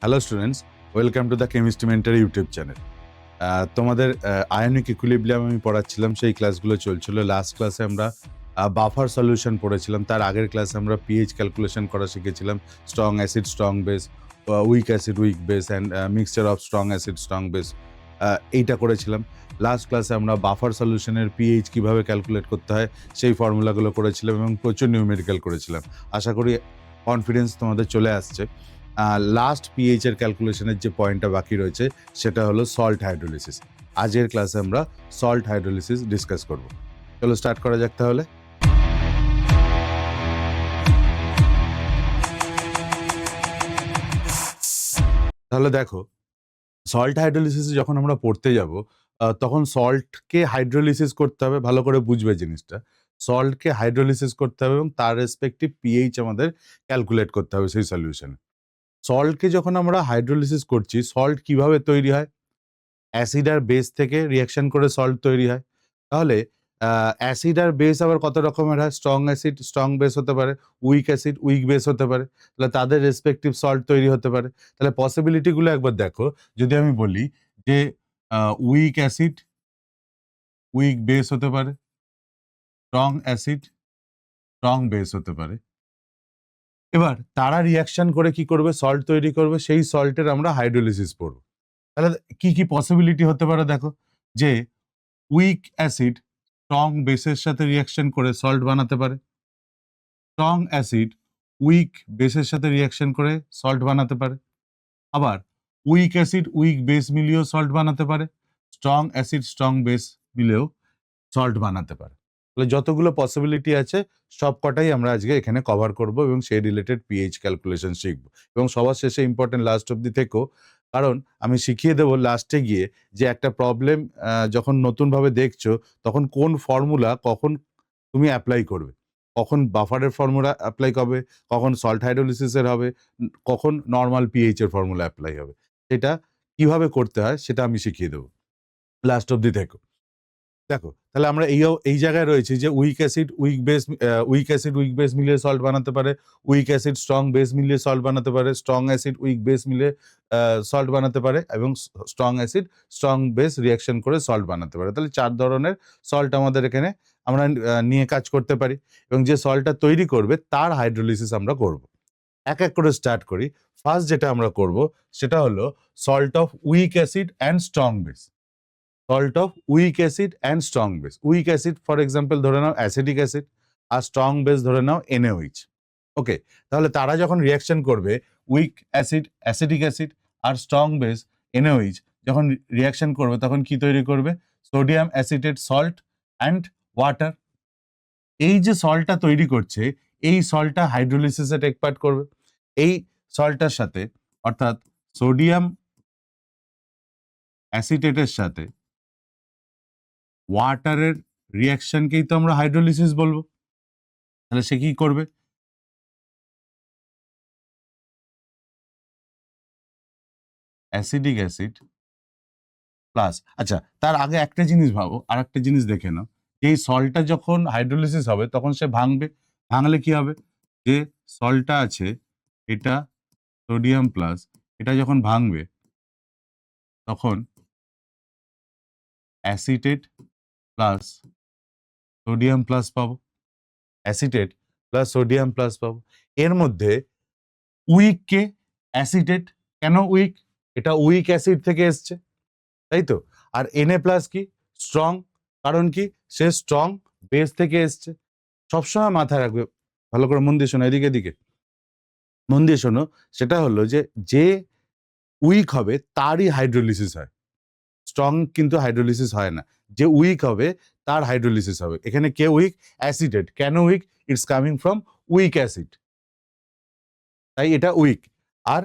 Hello students, welcome to the chemistry mentor YouTube channel. তোমাদের ionic equilibrium আমি পড়াচ্ছিলাম, সেই ক্লাসগুলো চলছিল। লাস্ট ক্লাসে আমরা বাফার সলিউশন পড়েছিলাম। তার আগের ক্লাসে আমরা পিএইচ ক্যালকুলেশন করা শিখেছিলাম। Strong acid, strong base, week acid, weak base and mixture of strong acid, strong base, এইটা করেছিলাম। লাস্ট ক্লাসে আমরা বাফার সলিউশনের পিএইচ কীভাবে ক্যালকুলেট করতে হয় সেই ফর্মুলাগুলো করেছিলাম এবং প্রচুর নিউমেরিক্যাল করেছিলাম। আশা করি কনফিডেন্স তোমাদের চলে আসছে। লাস্ট পিএইচ এর ক্যালকুলেশনের যে পয়েন্টটা বাকি রয়েছে সেটা হলো সল্ট হাইড্রোলিসিস। আজকের ক্লাসে আমরা সল্ট হাইড্রোলিসিস ডিসকাস করব। চলো স্টার্ট করা যাক তাহলে। তাহলে দেখো, সল্ট হাইড্রোলিসিস যখন আমরা পড়তে যাব তখন সল্টকে হাইড্রোলিসিস করতে হবে। ভালো করে বুঝবে জিনিসটা। সল্টকে হাইড্রোলিসিস করতে হবে এবং তার রেসপেক্টিভ পিএইচ আমাদের ক্যালকুলেট করতে হবে সেই সলিউশনে। সল্টকে যখন আমরা হাইড্রোলিসিস করছি, সল্ট কিভাবে তৈরি হয়? অ্যাসিড আর বেস থেকে রিঅ্যাকশন করে সল্ট তৈরি হয়। তাহলে অ্যাসিড আর বেস আবার কত রকমের হয়? স্ট্রং অ্যাসিড স্ট্রং বেস হতে পারে, উইক অ্যাসিড উইক বেস হতে পারে। তাহলে তাদের রেসপেক্টিভ সল্ট তৈরি হতে পারে। তাহলে পসিবিলিটি গুলো একবার দেখো। যদি আমি বলি যে উইক অ্যাসিড উইক বেস হতে পারে, স্ট্রং অ্যাসিড স্ট্রং বেস হতে পারে। এবার তারা রিঅ্যাকশন করে কি করবে? সল্ট তৈরি করবে। সেই সল্টের আমরা হাইড্রোলিসিস পড়ব। তাহলে কি কি পসিবিলিটি হতে পারে দেখো, যে উইক অ্যাসিড স্ট্রং বেসের সাথে রিঅ্যাকশন করে সল্ট বানাতে পারে, স্ট্রং অ্যাসিড উইক বেসের সাথে রিঅ্যাকশন করে সল্ট বানাতে পারে, আবার উইক অ্যাসিড উইক বেস মিলিয়েও সল্ট বানাতে পারে, স্ট্রং অ্যাসিড স্ট্রং বেস মিলেও সল্ট বানাতে পারে। তাহলে যতগুলো পসিবিলিটি আছে সব কটাই আমরা আজকে এখানে কভার করব এবং সেই রিলেটেড পিএইচ ক্যালকুলেশন শিখব। এবং সবার শেষে ইম্পর্টেন্ট লাস্ট অব্দি থেকো, কারণ আমি শিখিয়ে দেবো লাস্টে গিয়ে যে একটা প্রবলেম যখন নতুনভাবে দেখছো তখন কোন ফর্মুলা কখন তুমি অ্যাপ্লাই করবে, কখন বাফারের ফর্মুলা অ্যাপ্লাই করবে, কখন সল্ট হাইড্রোলিসিসের হবে, কখন নর্মাল পিএইচ এর ফর্মুলা অ্যাপ্লাই হবে, সেটা কিভাবে করতে হয় সেটা আমি শিখিয়ে দেবো। লাস্ট অব্দি থেকো। দেখো, তাহলে আমরা এই জায়গায় রয়েছি যে week acid weak base, week acid weak base মিলিয়ে সল্ট বানাতে পারে, উইক অ্যাসিড স্ট্রং বেস মিলিয়ে সল্ট বানাতে পারে, স্ট্রং অ্যাসিড উইক বেস মিলিয়ে সল্ট বানাতে পারে এবং strong acid strong base reaction করে সল্ট বানাতে পারে। তাহলে 4 ধরনের সল্ট আমাদের এখানে আমরা নিয়ে কাজ করতে পারি এবং যে সল্টটা তৈরি করবে তার হাইড্রোলিসিস আমরা করব। এক এক করে স্টার্ট করি। ফার্স্ট যেটা আমরা করব সেটা হলো salt of weak acid and strong base. Salt of weak acid and strong base. Week acid for example ধরে নাও অ্যাসিটিক অ্যাসিড, আর স্ট্রং বেস ধরে নাও NaOH। ওকে, তাহলে তারা যখন রিঅ্যাকশন করবে, উইক অ্যাসিড অ্যাসিটিক অ্যাসিড আর স্ট্রং বেস NaOH যখন reaction করবে তখন কি তৈরি করবে? Sodium acetate salt and water. এই যে সল্টটা তৈরি করছে, এই সল্টটা হাইড্রোলিসিসে টেক পার্ট করবে। এই সল্টটার সাথে, অর্থাৎ সোডিয়াম অ্যাসিটেটের সাথে ওয়াটারের রিঅ্যাকশনকেই তো আমরা হাইড্রোলিসিস বলবো। তাহলে সে কি করবে? অ্যাসিডিক অ্যাসিড প্লাস, আচ্ছা তার আগে একটা জিনিস ভাবো, আর একটা জিনিস দেখে নাও। এই সল্টটা যখন হাইড্রোলিসিস হবে তখন সে ভাঙবে। ভাঙলে কি হবে? যে সল্টটা আছে এটা সোডিয়াম প্লাস, এটা যখন ভাঙবে তখন অ্যাসিটেট প্লাস সোডিয়াম প্লাস পাবো। অ্যাসিটেট প্লাস সোডিয়াম প্লাস পাবো। এর মধ্যে উইক কে অ্যাসিটেট, কেন উইক? এটা উইক অ্যাসিড থেকে এসছে, তাই তো। আর Na প্লাস কি? স্ট্রং। কারণ কি? সে স্ট্রং বেস থেকে এসছে। সবসময় মাথায় রাখবে, ভালো করে মন দিয়ে শোনো, এদিকে এদিকে মন দিয়ে শোনো। সেটা হলো যে উইক হবে তারই হাইড্রোলিসিস হয়, স্ট্রং কিন্তু হাইড্রোলিসিস হয় না। যে উইক হবে তার হাইড্রোলিসিস হবে। এখানে কে উইক? অ্যাসিটেট। কেন weak? It's coming from weak acid, তাই এটা উইক। আর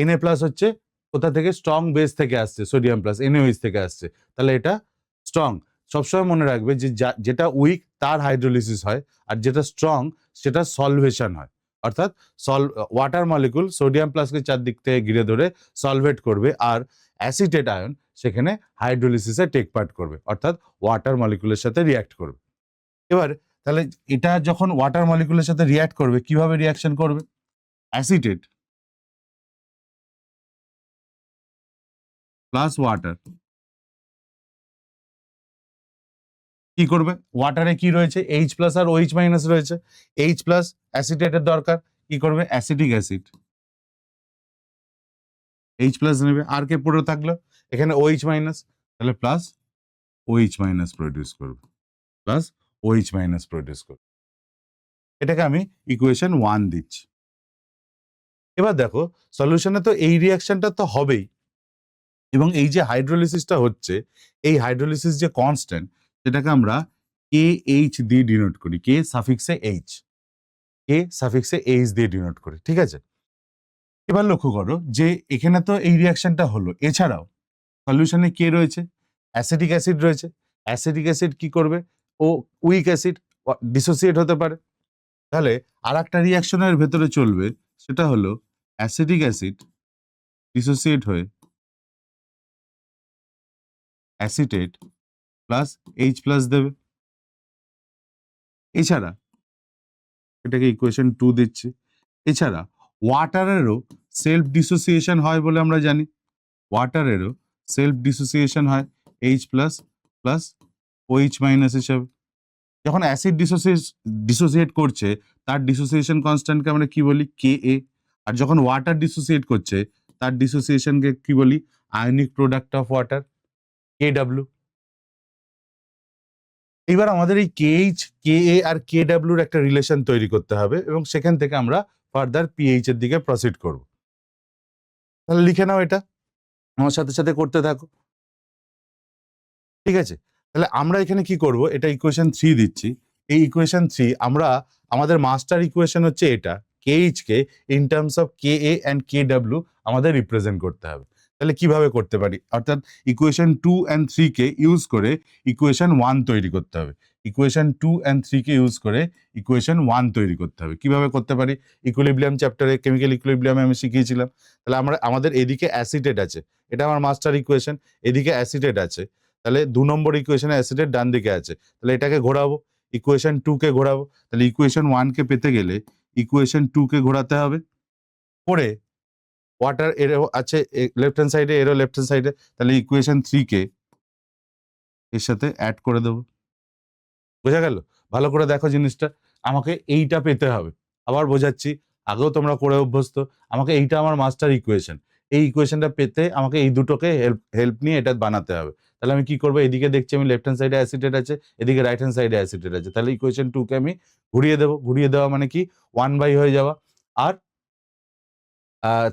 Na প্লাস হচ্ছে কোথা থেকে? স্ট্রং বেস থেকে আসছে, সোডিয়াম প্লাস NaOH থেকে আসছে, তাহলে এটা স্ট্রং। সবসময় মনে রাখবে যে যেটা উইক তার হাইড্রোলিসিস হয়, আর যেটা স্ট্রং সেটা সলভেশন হয়। অর্থাৎ ওয়াটার মলিকুল সোডিয়াম প্লাসকে চারদিক থেকে ঘিরে ধরে সলভেট করবে, আর অ্যাসিটেট আয়ন সেখানে হাইড্রোলিসিসে টেক পার্ট করবে, অর্থাৎ ওয়াটার মলিকুলের সাথে রিঅ্যাক্ট করবে। এবার তাহলে এটা যখন ওয়াটার মলিকুলের সাথে রিঅ্যাক্ট করবে, কিভাবে রিঅ্যাকশন করবে? অ্যাসিটেট প্লাস ওয়াটার কি করবে, ওয়াটারে কি রয়েছে এইচ প্লাস আর ওইচ মাইনাস রয়েছে, এইচ প্লাস অ্যাসিটেটের দরকার, কি করবে অ্যাসিটিক অ্যাসিড, এইচ প্লাস নেবে, আর কে পড়ে থাকলো এখানে ওইচ মাইনাস, তাহলে প্লাস ওইচ মাইনাস প্রডিউস করবে, প্লাস ওইচ মাইনাস প্রডিউস করবে। এটাকে আমি ইকুয়েশন 1 দিচ্ছি। এবার দেখো সলিউশনে তো এই রিয়াকশনটা তো হবেই, এবং এই যে হাইড্রোলিসিসটা হচ্ছে, এই হাইড্রোলিসিস যে কনস্ট্যান্ট সেটাকে আমরা কে এইচ দিয়ে ডিনোট করি, কে সাফিক্সে এইচ, কে সাফিক্সে এইচ দিয়ে ডিনোট করি, ঠিক আছে। এবার লক্ষ্য করো যে এখানে তো এই রিয়াকশনটা হলো, এছাড়াও সলিউশনে কে রয়েছে, অ্যাসিটিক অ্যাসিড রয়েছে, অ্যাসিটিক অ্যাসিড কি করবে, ও উইক অ্যাসিড ডিসোসিয়েট হতে পারে, তাহলে আর একটা রিয়াকশনের ভেতরে চলবে, সেটা হলো অ্যাসিটিক অ্যাসিড ডিসোসিয়েট হয়ে অ্যাসিটেট প্লাস এইচ প্লাস দেবে। এছাড়া এটাকে ইকুয়েশন 2 দিচ্ছি। এছাড়া ওয়াটারেরও সেলফ ডিসোসিয়েশন হয় বলে আমরা জানি, ওয়াটারেরও সেলফ ডিসোসিয়েশন হয় H plus plus OH minus হিসাবে। যখন অ্যাসিড ডিসোসিয়েট করছে তার ডিসোসিয়েশন কনস্ট্যান্টকে আমরা কি বলি, কে এ, আর যখন ওয়াটার ডিসোসিয়েট করছে তার ডিসোসিয়েশনকে কি বলি, ionic product of water, K W. এবার আমাদের এই কেএইচ, কে এ আর কে ডাব্লিউর একটা রিলেশন তৈরি করতে হবে, এবং সেখান থেকে আমরা ফার্দার পিএইচ এর দিকে প্রসিড করব। তাহলে লিখে নাও, এটা আমার সাথে সাথে করতে থাকো, ঠিক আছে। তাহলে আমরা এখানে কি করব, এটা ইকুয়েশন 3 দিচ্ছি। এই ইকুয়েশন 3 আমরা, আমাদের মাস্টার ইকুয়েশন হচ্ছে এটা, কেএইচ কে in terms of K A and K W আমাদের রিপ্রেজেন্ট করতে হবে। তাহলে কিভাবে করতে পারি, অর্থাৎ ইকুয়েশন 2 এন্ড 3 কে ইউজ করে ইকুয়েশন 1 তৈরি করতে হবে, ইকুয়েশন 2 এন্ড 3 কে ইউজ করে ইকুয়েশন 1 তৈরি করতে হবে। কিভাবে করতে পারি, ইকুইলিব্রিয়াম চ্যাপ্টারে কেমিক্যাল ইকুইলিব্রিয়ামে আমি শিখিয়েছিলাম। তাহলে আমাদের এদিকে অ্যাসিটেট আছে, এটা আমার মাস্টার ইকুয়েশন, এদিকে অ্যাসিটেট আছে, তাহলে 2 নম্বর ইকুয়েশনে অ্যাসিডের ডান দিকে আছে, তাহলে এটাকে ঘোরাবো, ইকুয়েশন 2 কে ঘোরাবো, তাহলে ইকুয়েশন 1 কে পেতে গেলে ইকুয়েশন 2 কে ঘোরাতে হবে, করে ওয়াটার এরো আছে লেফট হ্যান্ড সাইডে, এরো লেফট হ্যান্ড সাইডে, তাহলে ইকুয়েশন 3 কে এর সাথে অ্যাড করে দেবো। বোঝা গেল? ভালো করে দেখো জিনিসটা, আমাকে এইটা পেতে হবে, আবার বোঝাচ্ছি, আগেও তোমরা করে অভ্যস্ত, আমাকে এইটা আমার মাস্টার ইকুয়েশন, এই ইকুয়েশনটা পেতে আমাকে এই দুটোকে হেল্প নিয়ে এটা বানাতে হবে। তাহলে আমি কি করবো, এদিকে দেখছি আমি লেফট হ্যান্ড সাইডে অ্যাসিটেট আছে, এদিকে রাইট হ্যান্ড সাইডে অ্যাসিটেট আছে, তাহলে ইকুয়েশন 2 কে আমি ঘুরিয়ে দেবো, ঘুরিয়ে দেওয়া মানে কি 1 বাই হয়ে যাওয়া, আর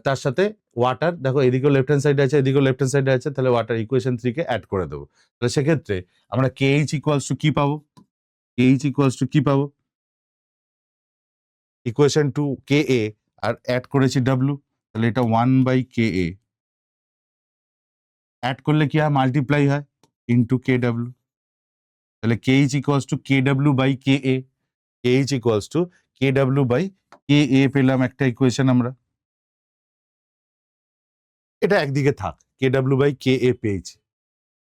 তার সাথে ওয়াটার, দেখো এদিকেও লেফট হ্যান্ড সাইডে আছে, এদিকেও লেফট হ্যান্ড সাইডে আছে, তাহলে ওয়াটার ইকুয়েশন 3 কে অ্যাড করে দেবো। তাহলে সেক্ষেত্রে আমরা কেএইচ ইকুয়ালস টু কি পাবো, কেএইচ ইকুয়ালস টু কি পাবো, ইকুয়েশন 2 কে এ আর অ্যাড করেছি ডাব্লিউ, তাহলে এটা 1 বাই কে এ, অ্যাড করলে কি হয়, মাল্টিপ্লাই হয় ইন্টু কে ডাব্লিউ, তাহলে KH equals to K W by K A, KH equals to K W by K A পেলাম একটা ইকুয়েশন আমরা। এটা একদিকে থাক, কে ডাব্লিউ বাই কে এ পেয়েছি।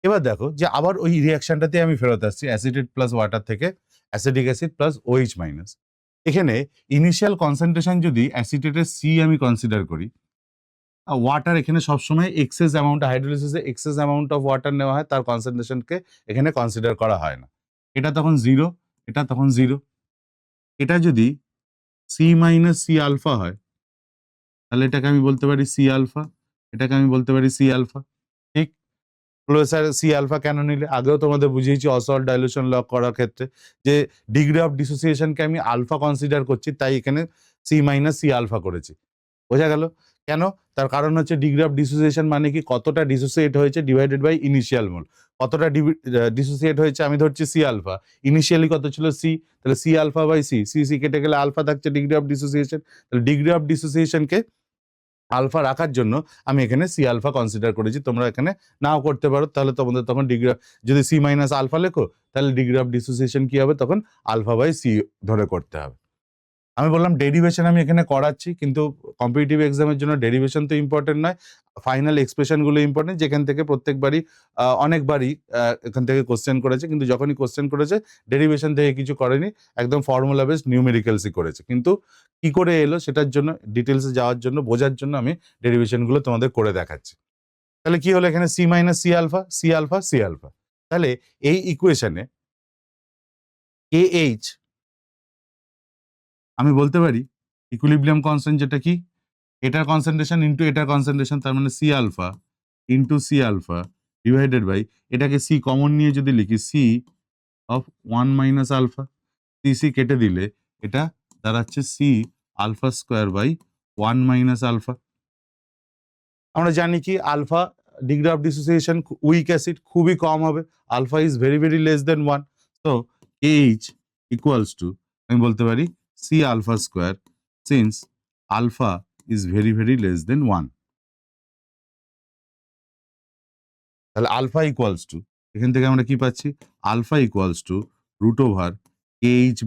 এবার দেখো যে আবার ওই রিয়াকশনটাতে আমি ফেরত আসছি, অ্যাসিটেট প্লাস ওয়াটার থেকে acetic acid plus OH minus. এখানে ইনিশিয়াল কনসেন্ট্রেশন যদি অ্যাসিটেটের সি আমি কনসিডার করি, ওয়াটার এখানে সবসময় এক্সেস অ্যামাউন্ট, হাইড্রোলিসিসে এক্সেস অ্যামাউন্ট অফ ওয়াটার নেওয়া হয়, তার কনসেন্ট্রেশনকে এখানে কনসিডার করা হয় না, এটা তখন জিরো, এটা তখন জিরো। এটা যদি সি মাইনাস সি আলফা হয়, তাহলে এটাকে আমি বলতে পারি সি আলফা, এটাকে আমি বলতে পারি সি আলফা, ঠিক। স্যার সি আলফা কেন নিলে, আগেও তোমাদের বুঝিয়েছি অসল্ট ডাইলুশন লক করার ক্ষেত্রে, যে ডিগ্রি অফ ডিসোসিয়েশনকে আমি আলফা কনসিডার করছি, তাই এখানে সি মাইনাস সি আলফা করেছি। বোঝা গেল কেন, তার কারণ হচ্ছে ডিগ্রি অফ ডিসোসিয়েশন মানে কি, কতটা ডিসোসিয়েট হয়েছে ডিভাইডেড বাই ইনিশিয়াল মোল, কতটা ডিসোসিয়েট হয়েছে আমি ধরছি সি আলফা, ইনিশিয়ালি কত ছিল সি, তাহলে C alpha by C, C C কেটে গেলে আলফা থাকছে ডিগ্রি অফ ডিসোসিয়েশন, তাহলে ডিগ্রি অফ ডিসোসিয়েশনকে আলফা রাখার জন্য আমি এখানে সি আলফা কনসিডার করেছি, তোমরা এখানে নাও করতে পারো, তাহলে তোমাদের তখন ডিগ্রি, যদি সি মাইনাস আলফা লেখো তাহলে ডিগ্রি অফ ডিসোসিয়েশন কি হবে, তখন আলফা বাই সি ধরে করতে হবে। আমি বললাম ডেরিভেশন আমি এখানে করাচ্ছি, কিন্তু কম্পিটিটিভ এক্সামের জন্য ডেরিভেশন তো ইম্পর্টেন্ট নয়, ফাইনাল এক্সপ্রেশনগুলো ইম্পর্টেন্ট, যেখান থেকে প্রত্যেকবারই অনেকবারই এখান থেকে কোশ্চেন করেছে, কিন্তু যখনই কোশ্চেন করেছে ডেরিভেশন থেকে কিছু করেনি, একদম ফর্মুলা বেসড নিউমেরিক্যালসই করেছে। কিন্তু কি করে এলো সেটার জন্য, ডিটেলসে যাওয়ার জন্য, বোঝার জন্য আমি ডেরিভেশনগুলো তোমাদের করে দেখাচ্ছি। তাহলে কি হলো এখানে C minus C alpha C alpha C alpha. তাহলে এই ইকুয়েশনে কে এইচ আমি বলতে পারি ইকুইলিব্রিয়াম কনস্ট্যান্ট, যেটা কি এটার কনসেন্ট্রেশন ইন্টু এটার কনসেন্ট্রেশন, তার মানে C alpha into C alpha divided by, এটাকে সি কমন নিয়ে যদি লিখি C of 1 minus alpha, C C কেটে দিলে এটা দাঁড়াচ্ছে C alpha square by 1 minus alpha. আমরা জানি কি alpha degree of dissociation weak acid খুবই কম হবে, alpha is very very less than 1। তো এইচ ইকুয়ালস টু আমি বলতে পারি C alpha square since alpha is very very less than 1। তাহলে আলফা ইকুয়ালস টু এখান থেকে আমরা কি পাচ্ছি, alpha equals to root over K H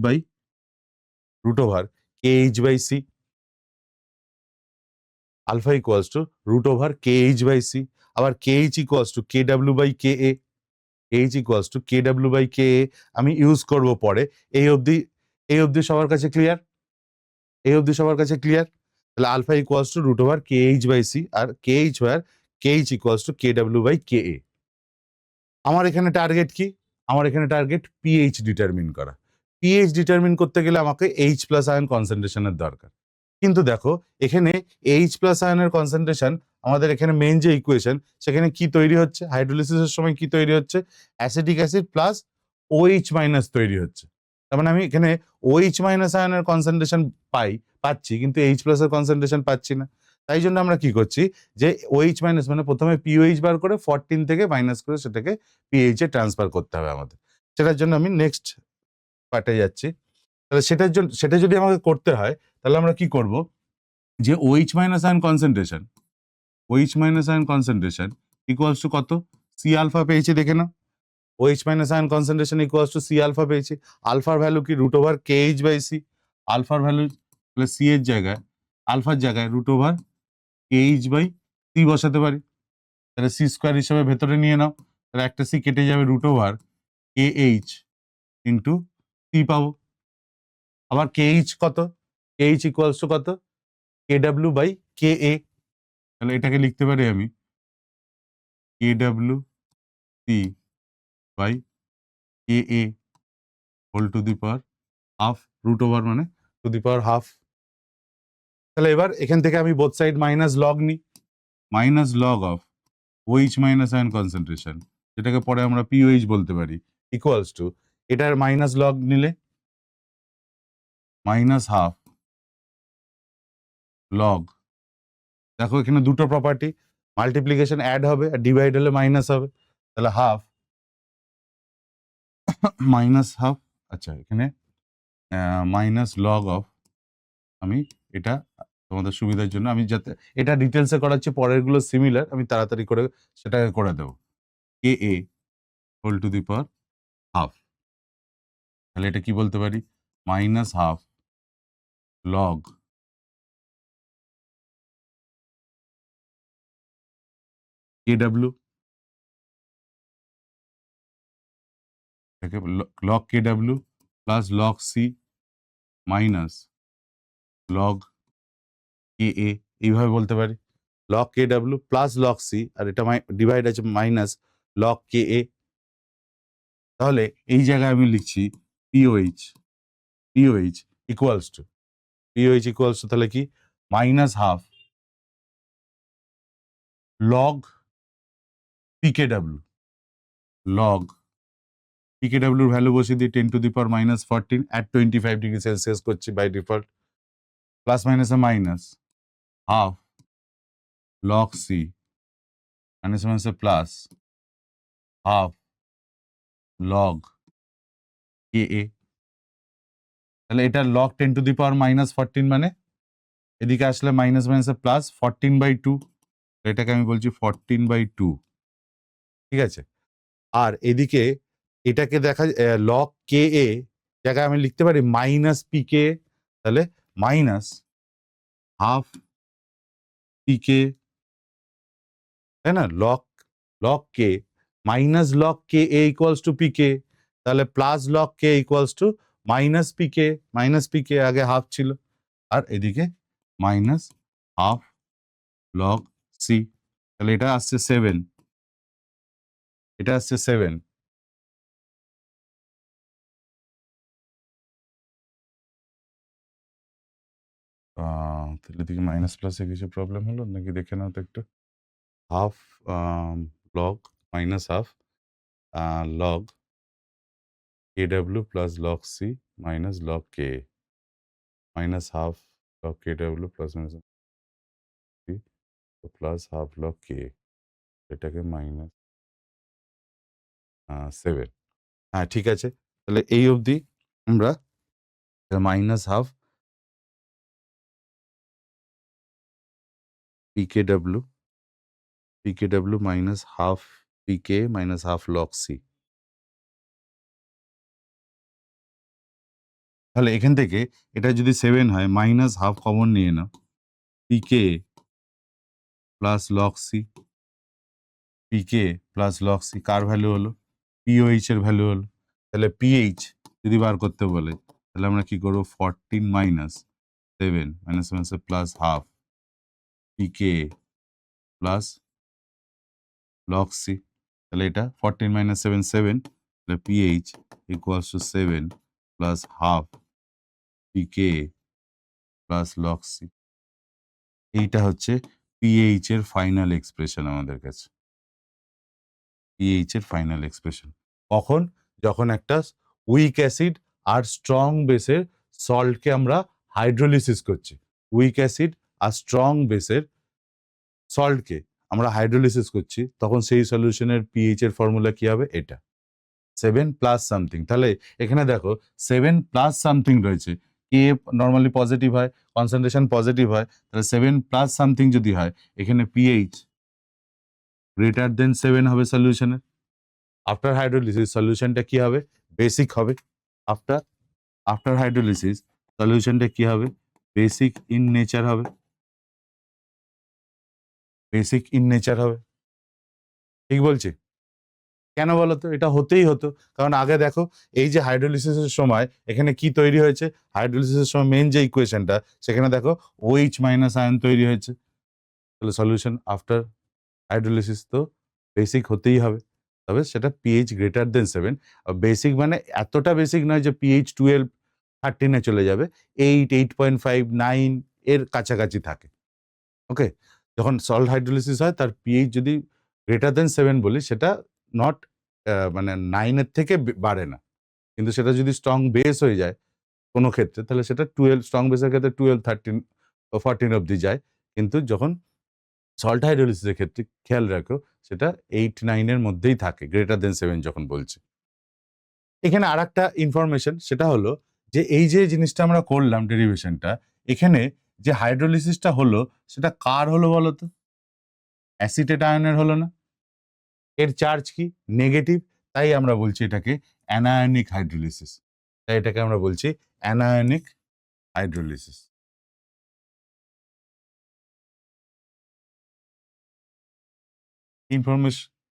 by C. Alpha equals to root over K H by C. আবার K H equals to K W by K A, H equals to K W by K A আমি use করব পরে। এই অবধি সবার কাছে clear? তাহলে alpha equals to root over K H by C, আর K H equals to K W by K A. আমার এখানে টার্গেট কি? আমার এখানে টার্গেট পিএইচ ডিটারমিন করা। পিএইচ ডিটারমিন করতে গেলে আমাকে এইচ প্লাস আয়ন কনসেন্ট্রেশনের দরকার। কিন্তু দেখো এখানে এইচ প্লাস আয়নের কনসেন্ট্রেশন, আমাদের এখানে মেইন যে ইকুয়েশন সেখানে কি তৈরি হচ্ছে, হাইড্রোলিসিসের সময় কি তৈরি হচ্ছে, acetic acid plus OH minus তৈরি হচ্ছে। তার মানে আমি এখানে ওএইচ মাইনাস আয়নের কনসেন্ট্রেশন পাচ্ছি, কিন্তু এইচ প্লাস এর কনসেন্ট্রেশন পাচ্ছি না। তাই জন্য আমরা কি করছি, যে ওএইচ মাইনাস মানে প্রথমে পিওএইচ বার করে 14 থেকে মাইনাস করে সেটাকে পিএইচ এ ট্রান্সফার করতে হবে আমাদের। সেটার জন্য আমি নেক্সট পার্টে যাচ্ছি। তাহলে সেটা যদি আমাকে করতে হয় তাহলে আমরা কি করব, যে OH minus ion concentration equals to কত, সি আলফা পেয়েছি দেখে নাও। OH minus ion concentration equals to C alpha পেয়েছি। আলফার ভ্যালু কি root over K H by C. আলফার ভ্যালু তাহলে সি এর জায়গায় আলফার জায়গায় root over K H by C বসাতে পারি। তাহলে সি স্কোয়ার হিসাবে ভেতরে নিয়ে নাও, তাহলে একটা সি কেটে যাবে, root over K H into C পাবো। আবার কে এইচ কত, কে এইচ ইকুয়ালস টু কত, কে ডাব্লিউ বাই কে এ। তাহলে এটাকে লিখতে পারি আমি K W C by K A whole to the power half, root over মানে টু দি পাওয়ার হাফ। তাহলে এবার এখান থেকে আমি বোথ সাইড মাইনাস লগ নিই, minus log of OH minus ion concentration, যেটাকে পরে আমরা পিওএইচ বলতে পারি, ইকুয়ালস টু এটার মাইনাস লগ নিলে মাইনাস হাফ লগ। দেখো এখানে দুটো প্রপার্টি, মাল্টিপ্লিকেশন অ্যাড হবে আর ডিভাইড হলে মাইনাস হবে, তাহলে হাফ মাইনাস হাফ। আচ্ছা এখানে মাইনাস লগ অফ, আমি এটা তোমাদের সুবিধার জন্য আমি যাতে এটা ডিটেলসে করাচ্ছি, পরেরগুলো সিমিলার, আমি তাড়াতাড়ি করে সেটাকে করে দেবো, K A whole to the power half. তাহলে এটা কি বলতে পারি, minus half log K W, log K W plus log C minus log K A, এইভাবে বলতে পারি log K W plus log C, আর এটা ডিভাইড আছে মাইনাস লগ কে এ। তাহলে এই জায়গায় আমি লিখছি পিওএইচ ইকুয়ালস টু তাহলে কি minus half log pK W, log pK ডাব্লিউর ভ্যালু বসিয়ে দিই 10 to the power minus 14 at 25 degree Celsius করছি বাই ডিফল্ট, প্লাস মাইনাসে minus half log C minus মাইনাসে plus half log K A. তাহলে এটা log 10 to the power minus 14 মানে এদিকে আসলে মাইনাস মাইনাসে প্লাস 14/2, এটাকে আমি বলছি 14/2, ঠিক আছে। আর এদিকে এটাকে দেখা লগ কে এ জায়গায় আমি লিখতে পারি মাইনাস পিকে, তাহলে মাইনাস হাফ পিকে, তাই না, log K minus log K A equals to pK, তাহলে plus log K equals to minus pK আগে হাফ ছিল, আর এদিকে মাইনাস হাফ লগ সি। তাহলে এটা আসছে 7, এটা আসছে 7, তাহলে দেখি মাইনাস প্লাসে কিছু প্রবলেম হলো নাকি দেখে নাও তো একটু। Half log minus half log KW plus log C minus log K minus half log KW plus minus C plus half log K, এটাকে মাইনাস 7। হ্যাঁ ঠিক আছে, তাহলে এই অবধি আমরা minus half PKW minus half PK minus half log C. তাহলে এখান থেকে এটা যদি 7 হয় মাইনাস হাফ কমন নিয়ে নাও, পিকে প্লাস লগ সি, পিকে প্লাস লগ সি কার ভ্যালু হলো, পিওএইচ এর ভ্যালু হলো। তাহলে পিএইচ যদি বার করতে বলে তাহলে আমরা কি করবো, 14 minus 7 minus minus plus half pK plus log C. তাহলে এটা 14 মাইনাস 7 7, তাহলে pH equals to 7 plus half pK plus log C. এইটা হচ্ছে পিএইচ এর ফাইনাল এক্সপ্রেশন আমাদের কাছে, পিএইচ এর ফাইনাল এক্সপ্রেশন। কখন, যখন একটা উইক অ্যাসিড আর স্ট্রং বেসের সল্টকে আমরা হাইড্রোলিসিস করছি, উইক অ্যাসিড আর স্ট্রং বেসের সল্টকে আমরা হাইড্রোলিসিস করছি, তখন সেই সলিউশনের পিএইচ এর ফর্মুলা কি হবে, এটা 7 প্লাস সামথিং। তাহলে এখানে দেখো 7 প্লাস সামথিং রয়েছে, কে নর্মালি পজিটিভ হয়, কনসেন্ট্রেশন পজিটিভ হয়, তাহলে 7 প্লাস সামথিং যদি হয় এখানে পিএইচ গ্রেটার দেন 7 হবে সলিউশনের। আফটার হাইড্রোলিসিস সলিউশনটা কি হবে, বেসিক হবে। আফটার হাইড্রোলিসিস সলিউশনটা কি হবে, বেসিক ইন নেচার হবে, বেসিক ইন নেচার হবে। ঠিক বলছি? কেন বলো তো, এটা হতেই হতো, কারণ আগে দেখো এই যে হাইড্রোলিসিসের সময় এখানে কি তৈরি হয়েছে, হাইড্রোলিসিসের সময় মেন যে ইকুয়েশনটা সেখানে দেখো OH মাইনাস আয়ন তৈরি হয়েছে। তাহলে সলিউশন আফটার হাইড্রোলিসিস তো বেসিক হতেই হবে, তবে সেটা পিএইচ গ্রেটার দেন 7। বেসিক মানে এতটা বেসিক নয় যে পিএইচ 12 13-এ চলে যাবে, 8 8.5 9 এর কাছাকাছি থাকে। ওকে, যখন সল্ট হাইড্রোলিসিস হয় তার পিএইচ যদি গ্রেটার দেন 7 বলি, সেটা নট মানে 9 এর থেকে বাড়ে না, কিন্তু সেটা যদি স্ট্রং বেস হয়ে যায় কোনো ক্ষেত্রে তাহলে সেটা 12, স্ট্রং বেসের ক্ষেত্রে 12 13 14 অবধি যায়। কিন্তু যখন সল্ট হাইড্রোলিসিসের ক্ষেত্রে খেয়াল রাখো সেটা 8 9 এর মধ্যেই থাকে, গ্রেটার দেন 7 যখন বলছি। এখানে আরেকটা ইনফরমেশন, সেটা হলো যে এই যে জিনিসটা আমরা করলাম ডেরিভেশনটা, এখানে যে হাইড্রোলিসিসটা হলো সেটা কার হলো বলো তো, অ্যাসিটেট আয়নের হলো না? এর চার্জ কি, নেগেটিভ, তাই আমরা বলছি এটাকে অ্যানায়নিক হাইড্রোলিসিস। তাই এটাকে আমরা বলছি অ্যানায়নিক হাইড্রোলিসিস।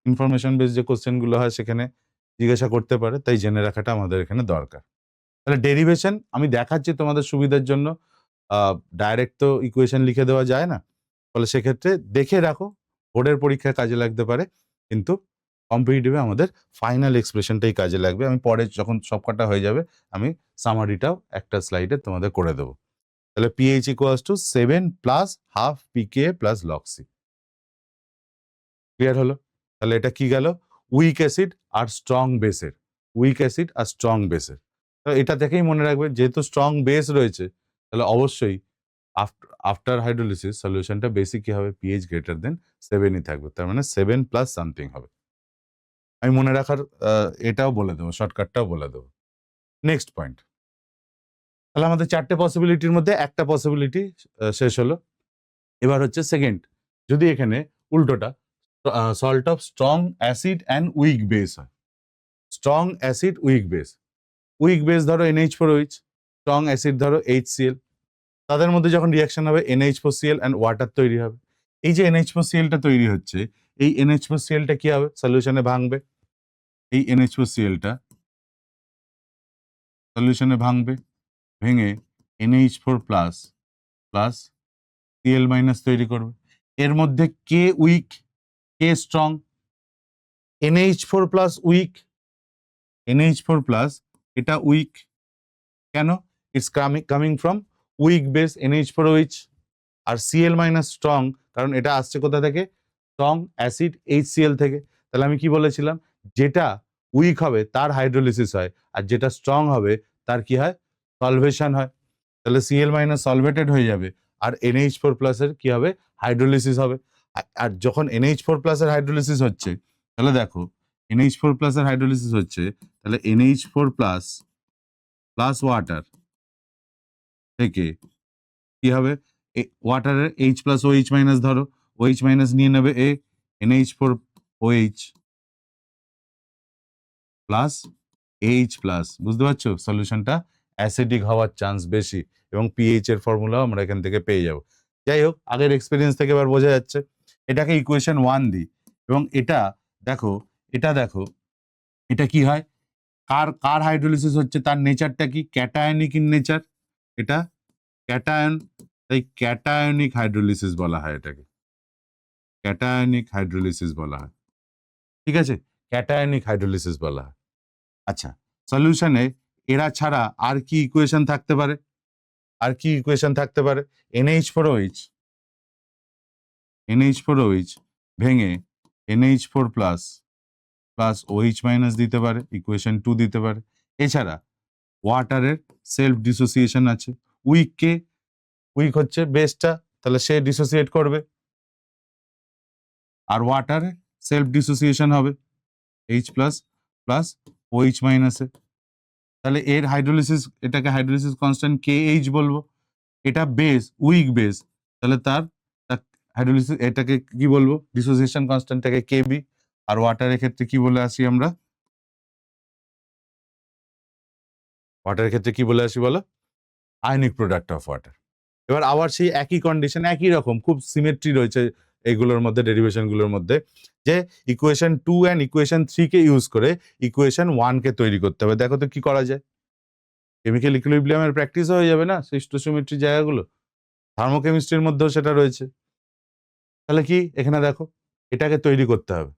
ইনফরমেশন বেস যে কোশ্চেন গুলো হয় সেখানে জিজ্ঞাসা করতে পারে, তাই জেনে রাখাটা আমাদের এখানে দরকার। তাহলে ডেরিভেশন আমি দেখাচ্ছি তোমাদের সুবিধার জন্য, ডাইরেক্ট তো ইকুয়েশন লিখে দেওয়া যায় না, ফলে সেক্ষেত্রে দেখে রাখো, বোর্ডের পরীক্ষায় কাজে লাগতে পারে, কিন্তু কম্পিটিটিভে আমাদের ফাইনাল এক্সপ্রেশনটাই কাজে লাগবে। আমি পরে যখন সবকটা হয়ে যাবে আমি সামারিটাও একটা স্লাইডে তোমাদের করে দেবো। তাহলে pH equals to 7 plus half pK plus log C. Clear হলো? তাহলে এটা কি গেল, উইক অ্যাসিড আর স্ট্রং বেসের, উইক অ্যাসিড আর স্ট্রং বেসের। তো এটা থেকেই মনে রাখবে, যেহেতু স্ট্রং বেস রয়েছে তাহলে অবশ্যই আফটার হাইড্রোলিসিস সলিউশনটা বেসিক কি হবে, পিএইচ গ্রেটার দেন 7ই থাকবে, তার মানে 7 প্লাস সামথিং হবে। আমি মনে রাখার এটাও বলে দেবো, শর্টকাটটাও বলে দেবো। নেক্সট পয়েন্ট, তাহলে আমাদের 4টে পসিবিলিটির মধ্যে একটা পসিবিলিটি শেষ হলো। এবার হচ্ছে সেকেন্ড, যদি এখানে উল্টোটা salt of strong acid and weak base হয়, strong acid weak base, weak base ধরো NH4OH, স্ট্রং অ্যাসিড ধরো HCl, তাদের মধ্যে যখন রিয়াকশন হবে NH4Cl অ্যান্ড ওয়াটার তৈরি হবে। এই যে NH4Clটা তৈরি হচ্ছে, এই NH4Clটা কি হবে, সলিউশনে ভাঙবে, এই NH4Clটা সলিউশনে ভাঙবে, ভেঙে NH4 plus plus Cl minus তৈরি করবে। এর মধ্যে কে উইক, কে strong, NH4 plus weak, NH4 plus এটা উইক, কেন? It's coming from weak base NH4OH, আর Cl মাইনাস স্ট্রং, কারণ এটা আসছে কোথা থেকে? স্ট্রং অ্যাসিড HCl থেকে। তাহলে আমি কি বলেছিলাম? যেটা উইক হবে তার হাইড্রোলিসিস হয়, আর যেটা স্ট্রং হবে তার কি হয়? সলভেশন হয়। তাহলে Cl মাইনাস সলভেটেড হয়ে যাবে, আর NH4 প্লাসের কি হবে? হাইড্রোলিসিস হবে। আর যখন NH4 প্লাসের হাইড্রোলিসিস হচ্ছে, তাহলে দেখো NH4 প্লাসের হাইড্রোলিসিস হচ্ছে, তাহলে NH4 প্লাস প্লাস ওয়াটার থেকে কি হবে? ওয়াটারের H প্লাস OH মাইনাস, ধরো OH মাইনাস নিয়ে নেবে NH4OH প্লাস H প্লাস, বুঝতে পারছো? সলিউশনটা অ্যাসিডিক হওয়ার চান্স বেশি, এবং পিএইচ এর ফর্মুলাও আমরা এখান থেকে পেয়ে যাব। যাই হোক, আগের এক্সপিরিয়েন্স থেকে এবার বোঝা যাচ্ছে। এটাকে ইকুয়েশন 1 দিই, এবং এটা দেখো, এটা কি হয়? কার হাইড্রোলিসিস হচ্ছে, তার নেচারটা কি? ক্যাটায়নিক ইন নেচার, এটা ক্যাটায়ন, তাই ক্যাটায়নিক হাইড্রোলিসিস বলা হয় এটাকে, ক্যাটায়নিক হাইড্রোলিসিস বলা হয়। ঠিক আছে, ক্যাটায়নিক হাইড্রোলিসিস বলা হয়। আচ্ছা, সলিউশনে এরা ছাড়া আর কি ইকুয়েশন থাকতে পারে? আর কি ইকুয়েশন থাকতে পারে? NH4OH ভেঙে NH4 plus plus OH minus দিতে পারে, ইকুয়েশন 2 দিতে পারে। এছাড়া ওয়াটারের সেলফ ডিসোসিয়েশন আছে, উইক হচ্ছে বেসটা, তাহলে সে ডিসোসিয়েট করবে, আর ওয়াটারে সেলফ ডিসোসিয়েশন হবে H প্লাস প্লাস OH মাইনাসে। তাহলে এর হাইড্রোলিসিস, এটাকে হাইড্রোলিসিস কনস্ট্যান্ট KH বলবো। এটা বেস, উইক বেস, তাহলে তার হাইড্রোলিসিস এটাকে কি বলবো? Dissociation কনস্ট্যান্টটাকে KB। আর ওয়াটারের ক্ষেত্রে কি বলে আসি আমরা? ওয়াটারের ক্ষেত্রে কি বলে আসি বলো? Ionic product of water. এবার আবার সেই একই কন্ডিশন, একই রকম, খুব সিমেট্রি রয়েছে এইগুলোর মধ্যে, ডেরিভেশনগুলোর মধ্যে, যে ইকুয়েশন 2 অ্যান্ড ইকুয়েশন 3 কে ইউজ করে ইকুয়েশন 1 কে তৈরি করতে হবে। দেখো তো কি করা যায়। কেমিক্যাল ইকুইলিব্রিয়ামের প্র্যাকটিসও হয়ে যাবে না সেই স্টোচিওমেট্রি জায়গাগুলো, থার্মোকেমিস্ট্রির মধ্যেও সেটা রয়েছে। তাহলে কি এখানে দেখো, এটাকে তৈরি করতে হবে।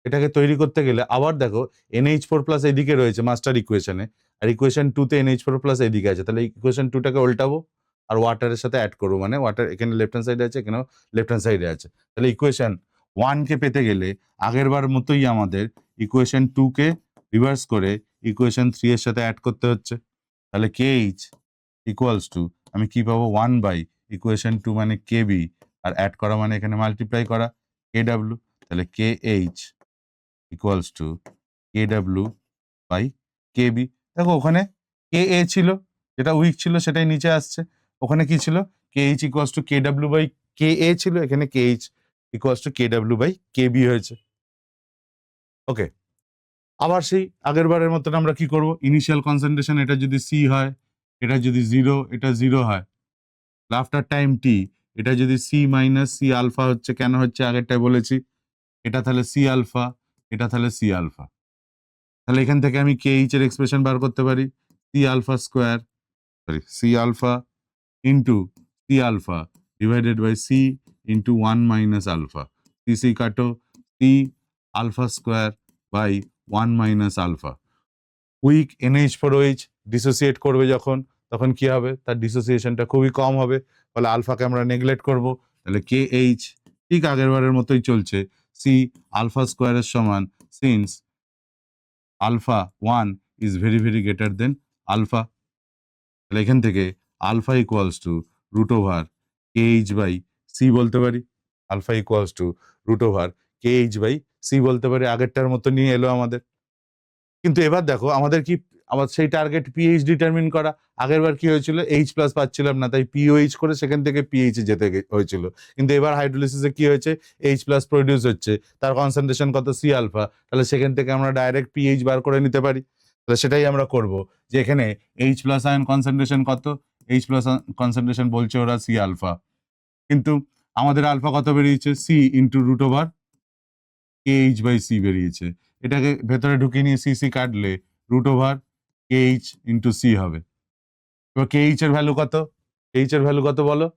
এটাকে তৈরি করতে গেলে আবার দেখো NH4 প্লাস এদিকে রয়েছে মাস্টার ইকুয়েশনে, আর ইকুয়েশন 2 তে NH4 প্লাস এদিকে আছে। তাহলে ইকুয়েশন 2 টাকে উল্টাবো আর ওয়াটারের সাথে অ্যাড করবো, মানে ওয়াটার এখানে লেফট হ্যান্ড সাইডে আছে, এখানেও লেফট হ্যান্ড সাইডে আছে। তাহলে ইকুয়েশন 1 কে পেতে গেলে আগের বার মতোই আমাদের ইকুয়েশন 2 কে রিভার্স করে ইকুয়েশন 3 এর সাথে অ্যাড করতে হচ্ছে। তাহলে KH ইকুয়ালস টু, আমি কি পাবো? 1 বাই ইকুয়েশন 2 মানে KB, আর অ্যাড করা মানে এখানে মাল্টিপ্লাই করা KW। তাহলে KH equals to KW by KB। দেখো ওখানে KA ছিল, যেটা উইক ছিল সেটাই নিচে আসছে। ওখানে কি ছিল? KH equals to KW by KA ছিল, এখানে KH equals to KW by KB হয়েছে। ওকে, আবার সেই আগের বারের মতন আমরা কি করব? ইনিশিয়াল কনসেন্ট্রেশন, এটা যদি C হয়, এটা যদি 0, এটা 0 হয়, আফটার টাইম T এটা যদি C মাইনাস C আলফা হচ্ছে, কেন হচ্ছে আগেরটাই বলেছি, এটা তাহলে C আলফা, এটা তাহলে C আলফা। তাহলে এখান থেকে আমি KH এর এক্সপ্রেশন বার করতে পারি, C alpha square, sorry C alpha into C alpha divided by C into 1 minus alpha. C কাটো, C alpha square by 1 minus alpha. Weak NH4OH dissociate করবে যখন, তখন কি হবে? তার ডিসোসিয়েশনটা খুবই কম হবে, ফলে আলফাকে আমরা নেগলেক্ট করব। তাহলে KH ঠিক আগের বারের মতোই চলছে, C আলফা স্কোয়ারের সমান, since alpha 1 is very very greater than alpha. তাহলে এখান থেকে alpha equals to root over KH by C বলতে পারি, alpha equals to root over KH by C বলতে পারি। আগেরটার মতো নিয়ে এলো আমাদের। কিন্তু এবার দেখো আমাদের কি, আবার সেই টার্গেট পিএইচ ডিটারমিন করা। আগের বার কি হয়েছিল? H প্লাস পাচ্ছিলাম না, তাই POH করে সেখান থেকে পিএইচ এ যেতে হয়েছিল। কিন্তু এবার হাইড্রোলিসিসে কি হয়েছে? H প্লাস প্রডিউস হচ্ছে, তার কনসেন্ট্রেশন কত? C alpha. তাহলে সেখান থেকে আমরা ডাইরেক্ট পিএইচ বার করে নিতে পারি। তাহলে সেটাই আমরা করব, যে এখানে H প্লাস আয়ন কনসেন্ট্রেশন কত? H প্লাস কনসেন্ট্রেশন বলছে ওরা C আলফা, কিন্তু আমাদের আলফা কত বেরিয়েছে? C into root over KH by C বেরিয়েছে। এটাকে ভেতরে ঢুকিয়ে নিয়ে CC কাটলে root over KH into C হবে। এবার KH এর ভ্যালু কত? KH এর ভ্যালু কত বলো?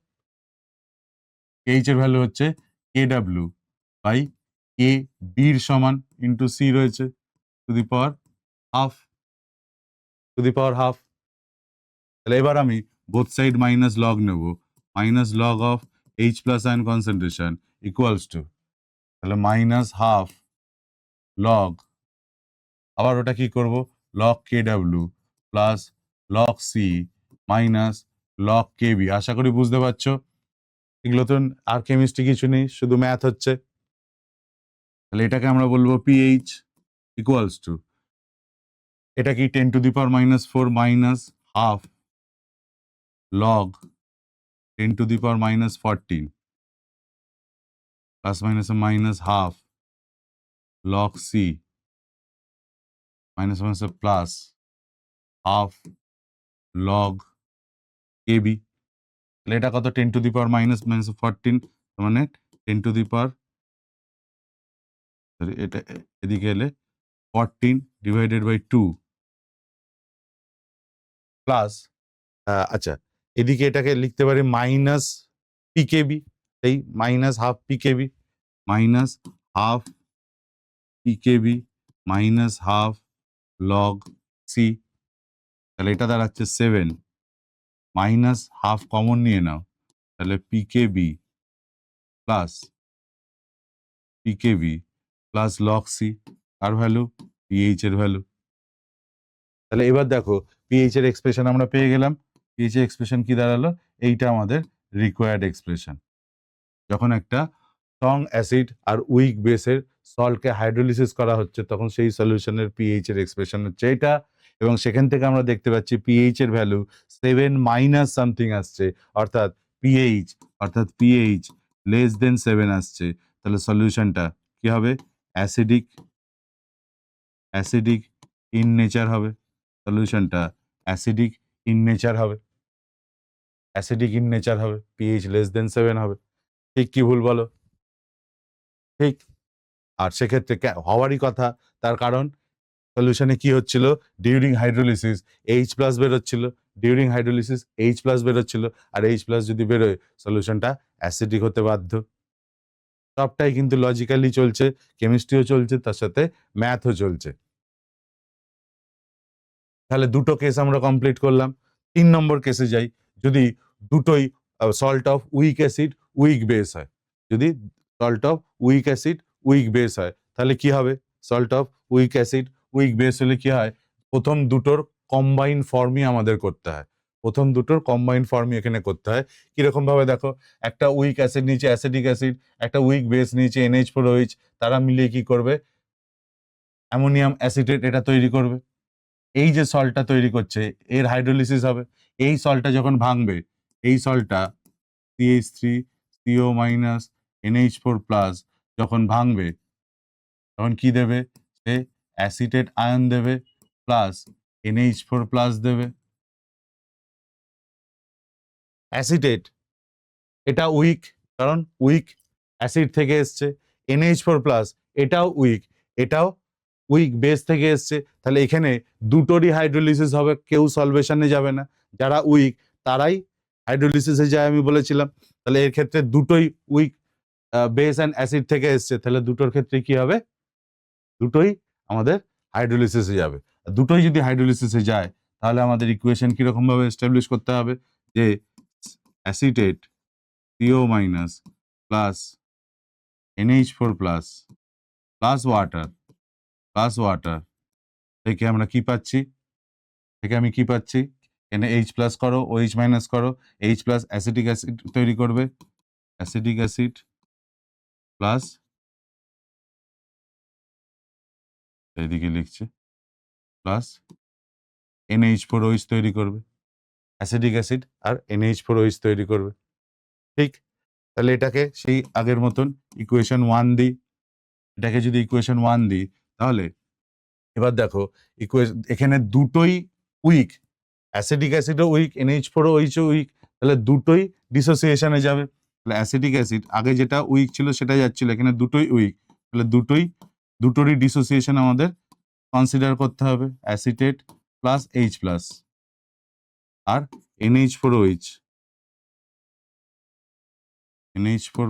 KH এর ভ্যালু হচ্ছে KW বাই এ বির সমান ইন্টু সি রয়েছে টু দি পাওয়ার হাফ। তাহলে এবার আমি বোথ সাইড মাইনাস লগ নেব, minus log of H plus ion concentration equals to, তাহলে মাইনাস হাফ লগ, আবার ওটা কি করব, log K W plus log C minus log K B. আশা করি বুঝতে পারছো, এগুলো তো আর কেমিস্ট্রি কিছু নেই, শুধু ম্যাথ হচ্ছে। তাহলে এটাকে আমরা বলবো পিএইচ ইকুয়ালস টু, এটা কি 10⁻⁻4 minus half log 10⁻⁻14 plus minus minus half log C minus minus plus half log AB. তাহলে এটা কত, 10⁻⁻14, মানে 10 এটা এদিকে এলে 14 ডিভাইডেড বাই 2 প্লাস, আচ্ছা এদিকে এটাকে লিখতে পারি মাইনাস পিকেবি, এই minus half pKB, minus half pKB minus half log C. তাহলে এটা দাঁড়াচ্ছে 7, মাইনাস হাফ কমন নিয়ে নাও, তাহলে পিকেবি প্লাস লগ সি, আর ভ্যালু পিএইচ এর ভ্যালু। তাহলে এবার দেখো পিএইচ এর এক্সপ্রেশন আমরা পেয়ে গেলাম। পিএইচ এর এক্সপ্রেশন কি দাঁড়ালো, এইটা আমাদের রিকোয়ার্ড এক্সপ্রেশন। যখন একটা স্ট্রং অ্যাসিড আর উইক বেসের সল্টকে হাইড্রোলিসিস করা হচ্ছে, তখন সেই সলিউশনের পিএইচ এর এক্সপ্রেশন হচ্ছে এটা। এবং সেখান থেকে আমরা দেখতে পাচ্ছি পিএইচ এর ভ্যালু 7 মাইনাস সামথিং আসছে, অর্থাৎ পিএইচ লেস দেন 7 আসছে। তাহলে সলিউশনটা কি হবে, অ্যাসিডিক ইন নেচার হবে। সলিউশনটা অ্যাসিডিক ইন নেচার হবে, পিএইচ লেস দেন 7 হবে। ঠিক কি ভুল বলো? ঠিক। আর সেক্ষেত্রে হওয়ারই কথা, তার কারণ সলিউশনে কি হচ্ছিল, ডিউরিং হাইড্রোলিসিস এইচ প্লাস বেরোচ্ছিল, আর এইচ প্লাস যদি বেরোয় সলিউশনটা অ্যাসিডিক হতে বাধ্য। সবটাই কিন্তু লজিক্যালি চলছে, কেমিস্ট্রিও চলছে, তার সাথে ম্যাথও চলছে। তাহলে দুটো কেস আমরা কমপ্লিট করলাম। 3 নম্বর কেসে যাই। যদি দুটোই salt of weak acid weak base হয়, যদি salt of weak acid weak base হয়, তাহলে কি হবে, salt of weak acid weak base হলে কি হয়, প্রথম দুটোর কম্বাইন ফর্মই আমাদের করতে হয়। এখানে করতে হয় কিরকম ভাবে, দেখো একটা উইক অ্যাসিড নিচে অ্যাসিডিক অ্যাসিড, একটা উইক বেস নিচে NH4OH, তারা মিলিয়ে কি করবে, অ্যামোনিয়াম অ্যাসিটেট এটা তৈরি করবে। এই যে সল্টটা তৈরি করছে এর হাইড্রোলিসিস হবে। এই সল্টটা যখন ভাঙবে, এই সল্টটা CH3CO মাইনাস NH4 প্লাস যখন ভাঙবে, তখন কি দেবে, সে অ্যাসিটেট আয়ন দেবে প্লাস NH4 প্লাস দেবে। অ্যাসিটেট এটা উইক, কারণ উইক অ্যাসিড থেকে এসছে। NH4 প্লাস এটাও উইক বেস থেকে এসছে। তাহলে এখানে দুটোরই হাইড্রোলিসিস হবে, কেউ সলভেশনে যাবে না। যারা উইক তারাই হাইড্রোলিসিসে যায়, আমি বলেছিলাম। তাহলে এর ক্ষেত্রে দুটোই উইক বেস অ্যান্ড অ্যাসিড থেকে এসছে, তাহলে দুটোর ক্ষেত্রে কি হবে, দুটোই আমাদের হাইড্রোলিসিসে যাবে। দুটোই যদি হাইড্রোলিসিসে যায়, তাহলে আমাদের ইকুয়েশন কিরকম ভাবে এস্টাবলিশ করতে হবে, যে acetate CO minus plus NH4 plus water থেকে আমরা কি পাচ্ছি, আমি কি পাচ্ছি, এখানে H প্লাস করো, OH মাইনাস করো, H প্লাস অ্যাসিটিক অ্যাসিড তৈরি করবে, অ্যাসিটিক অ্যাসিড প্লাস, এইদিকে লিখছে প্লাস NH4OH তৈরি করবে, অ্যাসিডিক অ্যাসিড আর NH4OH তৈরি করবে। ঠিক। তাহলে এটাকে সেই আগের মতন ইকুয়েশন 1 দিই। এটাকে যদি ইকুয়েশন 1 দিই, তাহলে এবার দেখো এখানে দুটোই উইক, অ্যাসিডিক অ্যাসিডও উইক, NH4OH উইক, তাহলে দুটোই ডিসোসিয়েশনে যাবে। তাহলে অ্যাসিডিক অ্যাসিড আগে যেটা উইক ছিল সেটা যাচ্ছিল, এখানে দুটোই উইক, তাহলে দুটোরই ডিসোসিয়েশন আমাদের কনসিডার করতে হবে, অ্যাসিটেট প্লাস H প্লাস আর NH4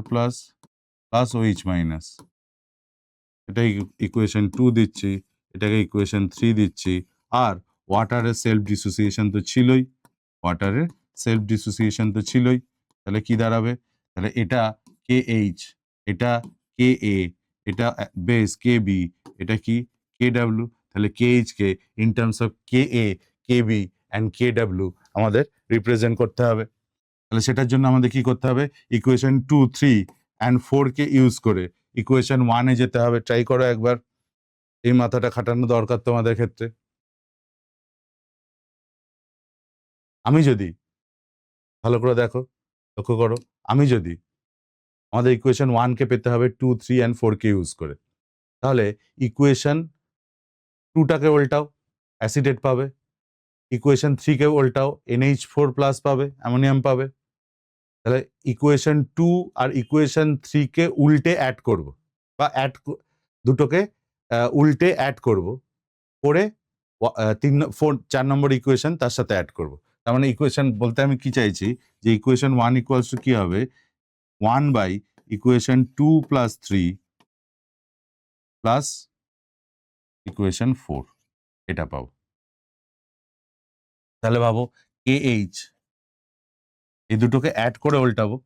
প্লাস OH মাইনাস। এটা ইকুয়েশন 2 দিচ্ছি, এটাকে ইকুয়েশন 3 দিচ্ছি। আর ওয়াটারের সেলফ ডিসোসিয়েশন তো ছিলই, ওয়াটারের সেলফ ডিসোসিয়েশন তো ছিলই। তাহলে কি দাঁড়াবে? তাহলে এটা KH, এটা KA, এটা বেস KB, এটা কি KW। তাহলে KH K in terms of KA, KB and KW আমাদের রিপ্রেজেন্ট করতে হবে। তাহলে সেটার জন্য আমাদের কি করতে হবে? ইকুয়েশন 2, 3 অ্যান্ড 4 কে ইউজ করে ইকুয়েশন 1 এ যেতে হবে। ট্রাই করো একবার, এই মাথাটা খাটানো দরকার তোমাদের ক্ষেত্রে। আমি যদি, ভালো করে দেখো, লক্ষ্য করো, আমি যদি আমাদের ইকুয়েশন 1 কে পেতে হবে 2, 3 অ্যান্ড 4 কে ইউজ করে, তাহলে ইকুয়েশন 2 টাকে উল্টাও, অ্যাসিটেট পাবে। ইকুয়েশন 3 কে উল্টাও, NH4 প্লাস পাবে, অ্যামোনিয়াম পাবে। তাহলে ইকুয়েশন 2 আর ইকুয়েশন 3 কে উল্টে অ্যাড করব, বা দুটোকে উল্টে অ্যাড করব, করে 4 নম্বর ইকুয়েশন তার সাথে অ্যাড করব। তার মানে ইকুয়েশন বলতে আমি কি চাইছি, যে ইকুয়েশন 1 ইকুয়ালস টু কি হবে? 1 by equation 2 plus 3 plus equation 4, এটা পাবো। তাহলে ভাবো KH, এই দুটোকে অ্যাড করে উল্টাবো,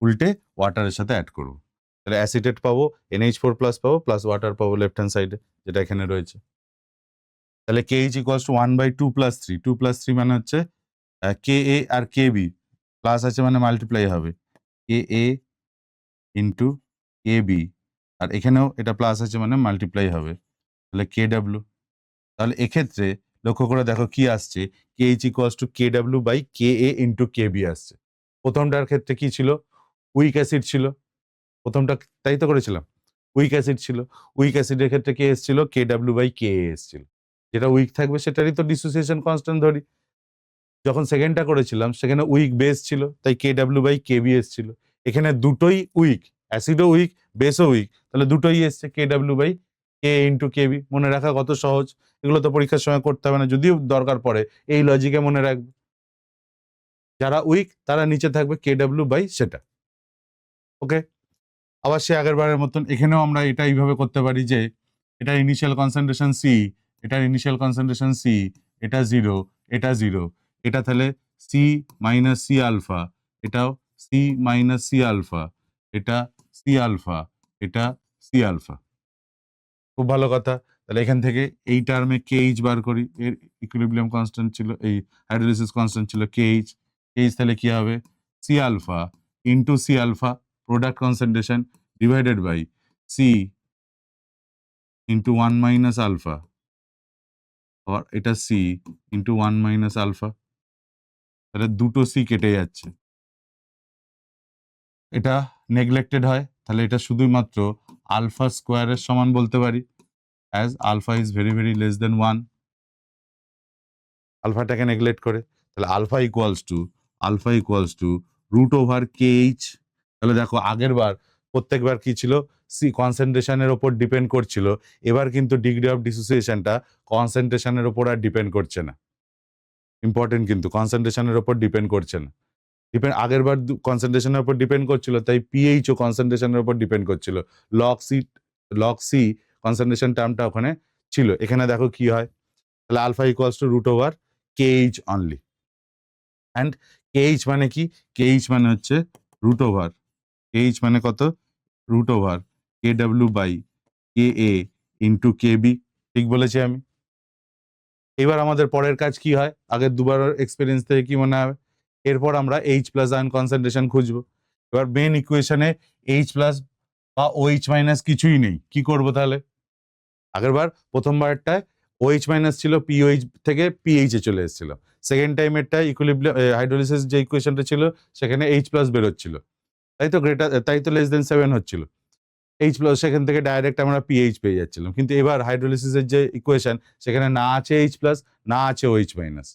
উল্টে ওয়াটারের সাথে অ্যাড করবো। তাহলে অ্যাসিটেট পাবো, NH4 প্লাস পাবো, প্লাস ওয়াটার পাবো লেফট হ্যান্ড সাইডে, যেটা এখানে রয়েছে। তাহলে KH equals to 1 by 2 plus 3, 2 plus 3 মানে হচ্ছে KA আর KB, প্লাস আছে মানে মাল্টিপ্লাই হবে, KA ইন্টু KB, আর এখানেও এটা প্লাস আছে মানে মাল্টিপ্লাই হবে, তাহলে KW। তাহলে এক্ষেত্রে লক্ষ্য করে দেখো কি আসছে, KH equals to KW by KA into KB আসছে। প্রথমটার ক্ষেত্রে কি ছিল? উইক অ্যাসিড ছিল, প্রথমটা তাই তো করেছিলাম, উইক অ্যাসিড ছিল। উইক অ্যাসিডের ক্ষেত্রে কি এসেছিল? KW বাই KA এসেছিল। যেটা উইক থাকবে সেটারই তো ডিসোসিয়েশন কনস্ট্যান্ট ধরি। যখন সেকেন্ডটা করেছিলাম সেখানে উইক বেস ছিল, তাই KW বাই KB এসেছিল। এখানে দুটোই উইক, অ্যাসিডও উইক, বেসও উইক, তাহলে দুটোই এসছে KW by KA into KB। মনে রাখা কত সহজ, এগুলো তো পরীক্ষার সময় করতে হবে না, যদিও দরকার পড়ে এই লজিকে মনে রাখবে। যারা উইক তারা নিচে থাকবে KW বাই সেটা। ওকে, আবার সে আগের বারের মতন এখানেও আমরা এটা এইভাবে করতে পারি যে এটার ইনিশিয়াল কনসেন্ট্রেশন C, এটার ইনিশিয়াল কনসেন্ট্রেশন C, এটা 0, এটা 0, এটা তাহলে C মাইনাস C আলফা, এটাও C মাইনাস C আলফা, এটা C আলফা, এটা C আলফা। খুব ভালো কথা। তাহলে এখান থেকে এই টার্মে KH বার করি, এর ইকুইলিব্রিয়াম কনস্ট্যান্ট ছিল, এই হাইড্রোলিসিস কনস্ট্যান্ট ছিল KH। KH তাহলে কি হবে? C alpha into C alpha product concentration divided by C into 1 minus alpha, আর এটা C ইন্টু 1 মাইনাস আলফা। তাহলে দুটো C কেটে যাচ্ছে, এটা নেগলেক্টেড হয়, তাহলে এটা শুধুমাত্র আলফা স্কোয়ারের সমান বলতে পারি, as alpha is very very less than 1, আলফাটাকে নেগলেক্ট করে। তাহলে alpha equals to root over KH। তাহলে দেখো আগের বার প্রত্যেকবার কি ছিল? সি কনসেন্ট্রেশনের ওপর ডিপেন্ড করছিল, এবার কিন্তু ডিগ্রি অফ ডিসোসিয়েশনটা কনসেন্ট্রেশনের ওপর আর ডিপেন্ড করছে না। ইম্পর্টেন্ট, কিন্তু কনসেন্ট্রেশনের ওপর ডিপেন্ড করছে না। আগের বার কনসেন্ট্রেশনের উপর ডিপেন্ড করছিল, তাই পিএইচ ও কনসেন্ট্রেশনের উপর ডিপেন্ড করছিল। লগ সি কনসেন্ট্রেশন টার্মটা ওখানে ছিল। এখানে দেখো কি হয়, তাহলে alpha equals to root over KH only, and KH মানে কি? KH মানে হচ্ছে রুট ওভার, KH মানে কত? Root over KW by KA into KB। ঠিক বলেছি আমি? এবার আমাদের পরের কাজ কি হয়, আগের দুবার এক্সপিরিয়েন্স থেকে কি মনে হবে? এরপর আমরা H প্লাস আয়ন কনসেন্ট্রেশন খুঁজবো। এবার মেন ইকুয়েশনে H প্লাস বা OH মাইনাস কিছুই নেই, কি করব তাহলে? আগেরবার প্রথমবারটায় OH মাইনাস ছিল, POH থেকে PH এ চলে এসেছিল। সেকেন্ড টাইমেরটা ইকুইলিব্রিয়াম হাইড্রোলিসিস যে ইকুয়েশনটা ছিল সেখানে H প্লাস বেরোচ্ছিল, তাই তো তাই তো লেস দেন 7 হচ্ছিল। H প্লাস সেখান থেকে ডাইরেক্ট আমরা PH পেয়ে যাচ্ছিলাম, কিন্তু এবার হাইড্রোলিসিসের যে ইকুয়েশন সেখানে না আছে H প্লাস, না আছে OH মাইনাস।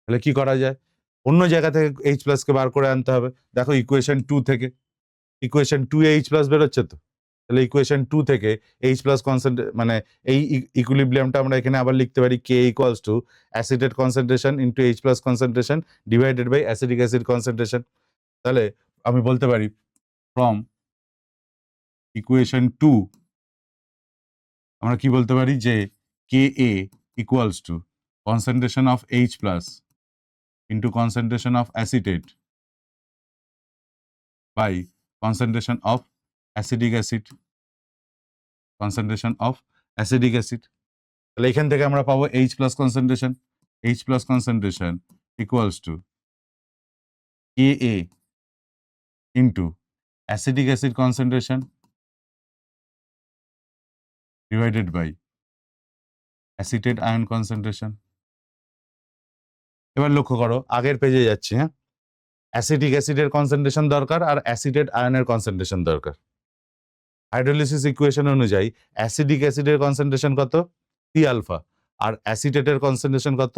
তাহলে কি করা যায়? অন্য জায়গা থেকে H প্লাস কে বার করে আনতে হবে। দেখো ইকুয়েশন 2 থেকে, ইকুয়েশন 2 এ H প্লাস বেরোচ্ছে তো, তাহলে ইকুয়েশন 2 থেকে H প্লাস মানে এই ইকুইলিব্রিয়ামটা আমরা এখানে আবার লিখতে পারি K equals to acetate concentration into H plus concentration divided by acidic acid concentration. তাহলে আমি বলতে পারি ফ্রম ইকুয়েশন 2 আমরা কি বলতে পারি যে K A equals to concentration of H plus into concentration of acetate by concentration of acidic acid, concentration of acidic acid. তাহলে এখান থেকে আমরা পাবো H plus concentration equals to K A into acidic acid concentration divided by acetate ion concentration. এবার লক্ষ্য করো, আগের পেজে যাচ্ছি। হ্যাঁ, অ্যাসিটিক অ্যাসিডের কনসেন্ট্রেশন দরকার আর অ্যাসিটেট আয়নের কনসেন্ট্রেশন দরকার। হাইড্রোলিসিস ইকুয়েশন অনুযায়ী অ্যাসিডিক অ্যাসিডের কনসেন্ট্রেশন কত? সি আলফা, আর অ্যাসিটেটের কনসেন্ট্রেশন কত?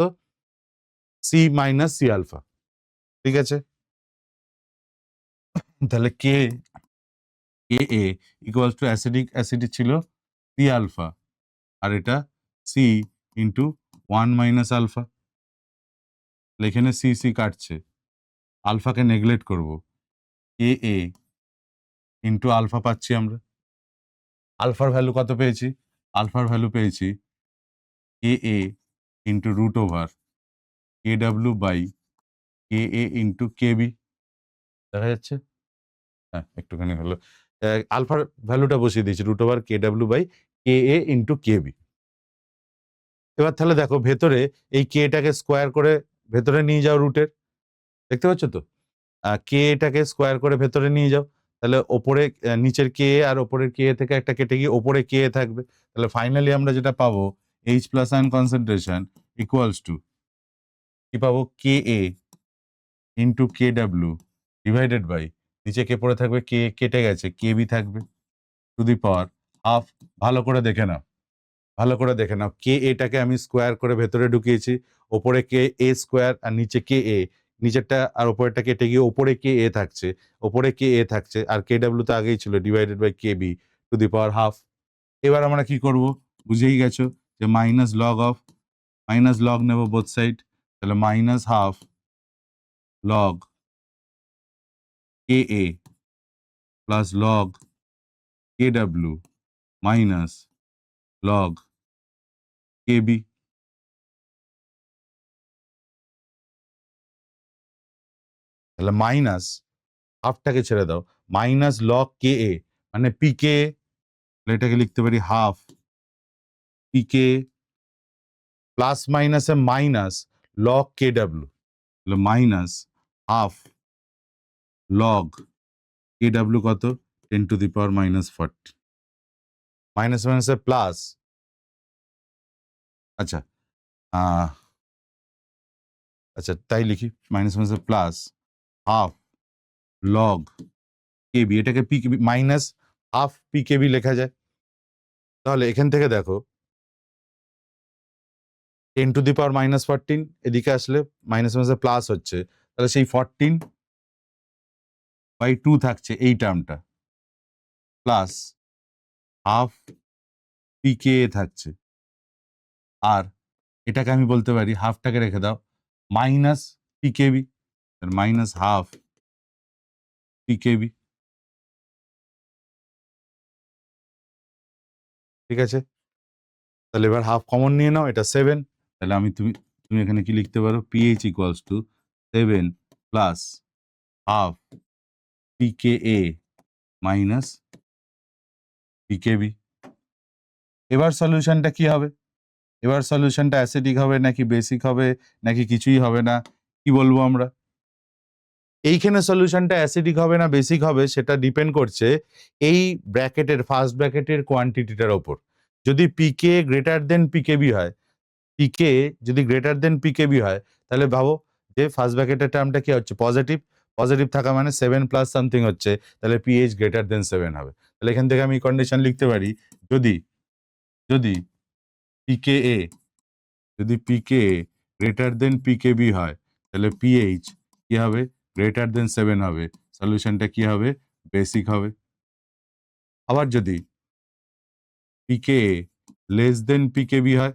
C minus C alpha. ঠিক আছে, তাহলে K A equals to acidic acid ছিল সি আলফা, আর এটা সি ইন্টু 1 মাইনাস আলফা। এখানে সি সি কাটছে, আলফাকে নেগলেক্ট করব, কে এ ইন্টু আলফা পাচ্ছি আমরা। আলফার ভ্যালু কত পেয়েছি? আলফার ভ্যালু পেয়েছি K A into root over K W by K A into K B. দেখা যাচ্ছে? হ্যাঁ, একটুখানি হলো। আলফার ভ্যালুটা বসিয়ে দিয়েছি root over K W by K A into K B. এবার তাহলে দেখো, ভেতরে এই কেটাকে স্কোয়ার করে ভেতরে নিয়ে যাও রুটের, দেখতে পাচ্ছ তো? কে এটাকে স্কোয়ার করে ভেতরে নিয়ে যাও, তাহলে ওপরে নিচের কে আর ওপরের কে থেকে একটা কেটে গিয়ে ওপরে কে থাকবে। তাহলে ফাইনালি আমরা যেটা পাবো, H plus ion concentration equals to কি পাবো? K A into K W divided by, নিচে কে পড়ে থাকবে, কে কেটে গেছে, কে বি থাকবে টু দি পাওয়ার হাফ। ভালো করে দেখে নাও, ভালো করে দেখে নাও, কে এটাকে আমি স্কোয়ার করে ভেতরে ঢুকিয়েছি, ওপরে কে এ স্কোয়ার আর নিচে কে এ, নিচেরটা আর ওপরেরটা কেটে গিয়ে ওপরে কে এ থাকছে, ওপরে কে এ থাকছে, আর কে ডাব্লিউ তো আগেই ছিল divided by K B to the power half. এবার আমরা কি করব? বুঝেই গেছো যে মাইনাস লগ নেব বোথ সাইড, তাহলে minus half log K A plus log K W minus log K B. তাহলে মাইনাস হাফটাকে ছেড়ে দাও, মাইনাস লগ কে এ মানে পিকে, এটাকে লিখতে পারি হাফ পিকে প্লাস মাইনাসে minus log K W, minus half log K W কত? 10 to the power minus 40, minus মাইনাসে প্লাস। আচ্ছা, আচ্ছা তাই লিখি, মাইনাস মাইনাসে plus half log K B, এটাকে পি কেবি মাইনাস হাফ পি কেবি লেখা যায়। তাহলে এখান থেকে দেখো 10 টু দি পাওয়ার মাইনাস 14, এদিকে আসলে মাইনাস মাইনাসে প্লাস হচ্ছে, তাহলে সেই 14/2 থাকছে এই টার্মটা, প্লাস হাফ পিকে থাকছে, আর এটাকে আমি বলতে পারি, হাফটাকে রেখে দাও, minus pKb, minus half pKb. ঠিক আছে, তাহলে এবার হাফ কমন নিয়ে নাও, এটা 7, তাহলে তুমি এখানে কি লিখতে পারো? PH equals to 7 plus half pK A minus pKB. এবার সলিউশনটা কি হবে? এবার সলিউশনটা অ্যাসিডিক হবে নাকি বেসিক হবে নাকি কিছুই হবে না, কি বলবো আমরা? এইখানে সলিউশনটা অ্যাসিডিক হবে না বেসিক হবে সেটা ডিপেন্ড করছে এই ব্র্যাকেটের, ফার্স্ট ব্র্যাকেটের কোয়ান্টিটিটার ওপর। যদি পিকে গ্রেটার দেন পিকেবি হয়, পিকে যদি গ্রেটার দেন পিকেবি হয়, তাহলে ভাবো যে ফার্স্ট ব্র্যাকেটের টার্মটা কি হচ্ছে? পজিটিভ, পজিটিভ থাকা মানে 7 প্লাস সামথিং হচ্ছে, তাহলে পিএইচ গ্রেটার দেন 7 হবে। তাহলে এখান থেকে আমি কন্ডিশন লিখতে পারি, যদি যদি পিকে এ যদি পিকে গ্রেটার দেন পিকেবি হয়, তাহলে পিএইচ কি হবে? গ্রেটার দেন 7 হবে, সলিউশনটা কি হবে? বেসিক হবে। আবার যদি পিকে লেস দেন পিকেবি হয়,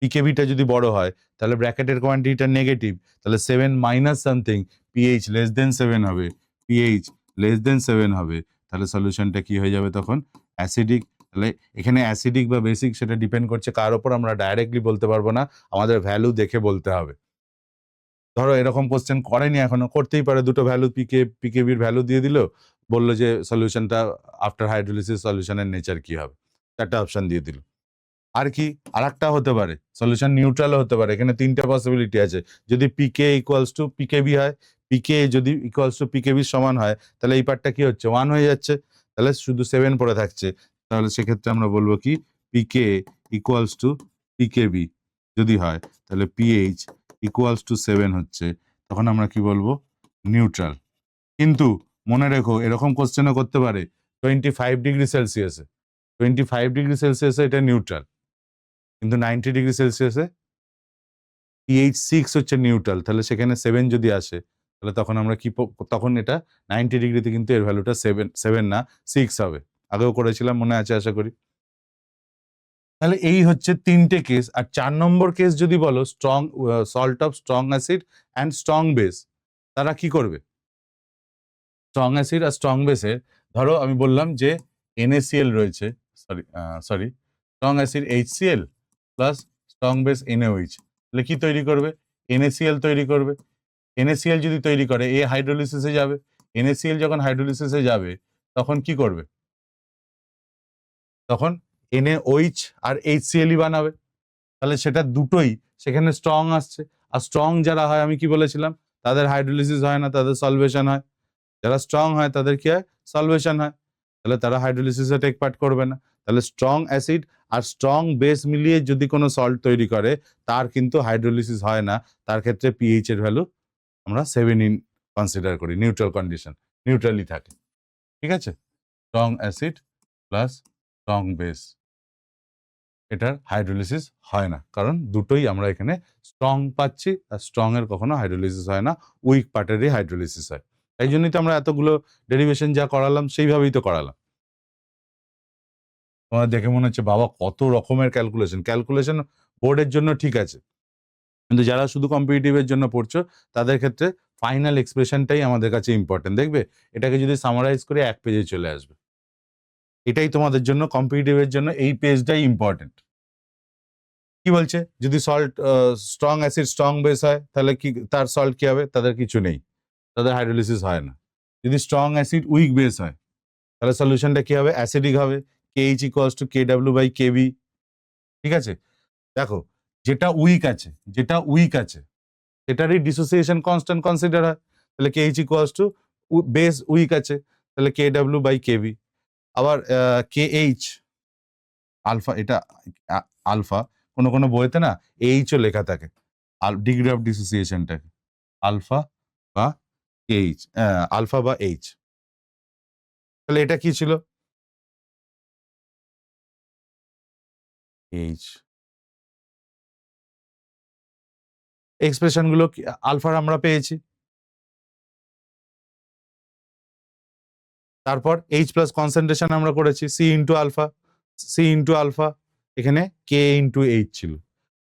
পিকেবিটা যদি বড় হয়, তাহলে ব্র্যাকেটের কোয়ান্টিটিটা নেগেটিভ, তাহলে 7 minus something, pH less than 7 হবে, পিএইচ লেস দেন 7 হবে, তাহলে সলিউশনটা কি হয়ে যাবে তখন? অ্যাসিডিক। তাহলে এখানে অ্যাসিডিক বা বেসিক সেটা ডিপেন্ড করছে কার ওপর, আমরা ডাইরেক্টলি বলতে পারবো না, আমাদের ভ্যালু দেখে বলতে হবে। ধরো এরকম কোশ্চেন করেনি এখনো, করতেই পারে, দুটো ভ্যালু পিকেবির ভ্যালু দিয়ে দিল, বললো যে সলিউশনটা আফটার হাইড্রোলিসিস সলিউশনের নেচার কি হবে, চারটা অপশন দিয়ে দিল। আর কি আরেকটা হতে পারে, সলিউশন নিউট্রালও হতে পারে। এখানে তিনটা পসিবিলিটি আছে। যদি পিকে ইকুয়ালস টু পিকেবি হয়, পিকে যদি ইকুয়ালস টু পিকেবির সমান হয়, তাহলে এই পার্টটা কি হচ্ছে, 1 হয়ে যাচ্ছে, তাহলে শুধু 7 পড়ে থাকছে। তাহলে সেক্ষেত্রে আমরা বলবো কি, পিকে ইকুয়ালস টু পিকেবি যদি হয়, তাহলে পিএইচ ইকুয়ালস টু 7 হচ্ছে, তখন আমরা কি বলবো, নিউট্রাল। কিন্তু মনে রেখো এরকম কোশ্চেনও করতে পারে 25 ডিগ্রি সেলসিয়াসে, 25 ডিগ্রি সেলসিয়াসে এটা নিউট্রাল, কিন্তু 90 ডিগ্রি সেলসিয়াসে পিএইচ 6 হচ্ছে নিউট্রাল। তাহলে সেখানে 7 যদি আসে, তাহলে তখন আমরা কি তখন এটা 90 ডিগ্রিতে কিন্তু এর ভ্যালুটা 7 না 6 হবে। আগেও করেছিলাম, মনে আছে আশা করি। তাহলে এই হচ্ছে তিনটে কেস। আর 4 নম্বর কেস যদি বলো, strong salt of strong acid and strong base, তারা কি করবে? স্ট্রং অ্যাসিড আর স্ট্রং বেসের, ধরো আমি বললাম যে NaCl রয়েছে, sorry strong acid HCl plus strong base NaOH, তাহলে কি তৈরি করবে? NaCl তৈরি করবে। NaCl যদি তৈরি করে, এ হাইড্রোলিসিসে যাবে। NaCl যখন হাইড্রোলিসিসে যাবে, তখন কি করবে? তখন NaOH আর HCl বানাবে। তাহলে সেটা দুটোই সেখানে স্ট্রং আসছে। আর স্ট্রং যারা হয়, আমি কি বলেছিলাম, তাদের হাইড্রোলিসিস হয় না, তাদের সলভেশন হয়। যারা স্ট্রং হয় তাদের কি হয়, সলভেশন হয়। তাহলে তারা হাইড্রোলিসিসে টেক পার্ট করবে না। তাহলে স্ট্রং অ্যাসিড আর স্ট্রং বেস মিলিয়ে যদি কোনো সল্ট তৈরি করে, তার কিন্তু হাইড্রোলিসিস হয় না। তার ক্ষেত্রে পিএইচ এর ভ্যালু আমরা 7 ইন কনসিডার করি, নিউট্রাল কন্ডিশন, নিউট্রালি থাকে। ঠিক আছে, strong acid plus strong base, এটার হাইড্রোলিসিস হয় না, কারণ দুটোই আমরা এখানে স্ট্রং পাচ্ছি। আর স্ট্রং এর কখনো হাইড্রোলিসিস হয় না, উইক পার্টেরই হাইড্রোলিসিস হয়। এই জন্যই তো আমরা এতগুলো ডেরিভেশন যা করালাম সেইভাবেই তো করালাম। তোমার দেখে মনে হচ্ছে বাবা কত রকমের ক্যালকুলেশন বোর্ডের জন্য ঠিক আছে, কিন্তু যারা শুধু কম্পিটিটিভের জন্য পড়ছো, তাদের ক্ষেত্রে ফাইনাল এক্সপ্রেশনটাই আমাদের কাছে ইম্পর্টেন্ট। দেখবে এটাকে যদি সামারাইজ করে এক পেজে চলে আসবে। এটাই তোমাদের জন্য, কম্পিটিটিভের জন্য এই পেজটাই ইম্পর্টেন্ট। কি বলছে, যদি salt strong acid strong base হয়, তাহলে কি তার সল্ট কি হবে? তাদের কিছু নেই, তাদের হাইড্রোলিসিস হয় না। যদি স্ট্রং অ্যাসিড উইক বেস হয়, তাহলে সলিউশনটা কি হবে? অ্যাসিডিক হবে। KH equals two KW/KB। ঠিক আছে, দেখো যেটা উইক আছে, সেটারই ডিসোসিয়েশন কনস্ট্যান্ট কনসিডার হয়। তাহলে KH equals to, base weak আছে, তাহলে KW/KB। আবার KH আলফা, এটা আলফা, কোনো বইতে না এইচও লেখা থাকে ডিগ্রি অফ ডিসোসিয়েশনটাকে, আলফা বা এইচ, আলফা বা এইচ। তাহলে এটা কি ছিল? এইচ। এক্সপ্রেশন গুলো আলফার আমরা পেয়েছি। তারপর এইচ প্লাস কনসেন্ট্রেশন আমরা করেছি সি ইন্টু আলফা, এখানে কে ইন্টু এইচ ছিল।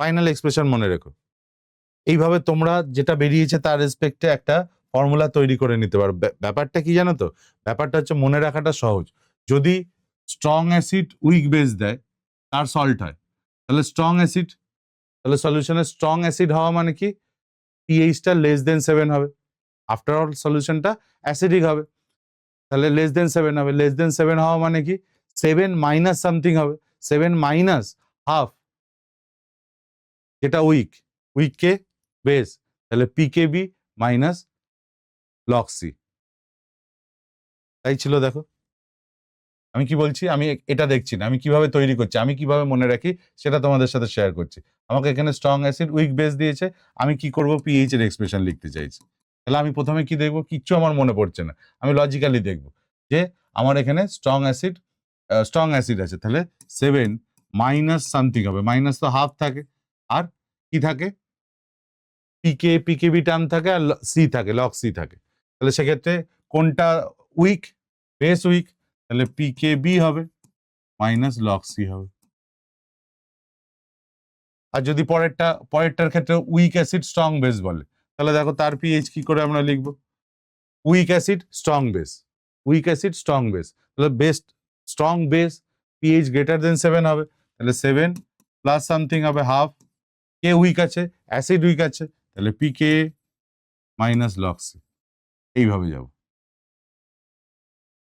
ফাইনাল এক্সপ্রেশন মনে রেখো। এইভাবে তোমরা যেটা বেরিয়েছে তার রেসপেক্টে একটা ফর্মুলা তৈরি করে নিতে পারো। ব্যাপারটা কি জানো তো, ব্যাপারটা হচ্ছে মনে রাখাটা সহজ। যদি স্ট্রং অ্যাসিড উইক বেস দেয়, তার সল্ট হয়, তাহলে স্ট্রং অ্যাসিড, তাহলে সলিউশনে স্ট্রং অ্যাসিড হওয়া মানে কি, পিএইচটা লেস দেন 7 হবে। আফটার অল সলিউশনটা অ্যাসিডিক হবে, তাহলে লেস দেন 7 হবে। লেস দেন 7 হওয়া মানে কি, 7 মাইনাস সামথিং হবে, 7 মাইনাস হাফ, যেটা উইক কে বেস, তাহলে পিকেবি মাইনাস লগ সি। তাই ছিল। দেখো আমি কি বলছি, আমি এটা দেখছি না, আমি কিভাবে তৈরি করছি, আমি কিভাবে মনে রাখি, সেটা তোমাদের সাথে শেয়ার করছি। আমাকে এখানে স্ট্রং অ্যাসিড উইক বেস দিয়েছে, আমি কি করব, পিএইচ এর এক্সপ্রেশন লিখতে চাইছি। তাহলে আমি প্রথমে কি দেখবো, কিচ্ছু আমার মনে পড়ছে না, আমি লজিক্যালি দেখবো যে আমার এখানে স্ট্রং অ্যাসিড আছে, তাহলে 7 মাইনাস সামথিং হবে, মাইনাস তো হাফ থাকে, আর কি থাকে, পিকেবি টার্ম থাকে, আর সি থাকে, লগ সি থাকে। তাহলে সেক্ষেত্রে কোনটা উইক? বেস উইক, তাহলে পিকেবি হবে মাইনাস লগ সি হবে। আর যদি পরেরটার ক্ষেত্রে উইক অ্যাসিড স্ট্রং বেস বলে, তাহলে দেখো তার পিএইচ কি করে আমরা লিখবো, উইক অ্যাসিড স্ট্রং বেস, তাহলে best strong base pH greater than 7 হবে, তাহলে 7 প্লাস সামথিং হবে হাফ, কে উইক আছে, অ্যাসিড উইক আছে, তাহলে পিকে মাইনাস লগ সি। এইভাবে যাব,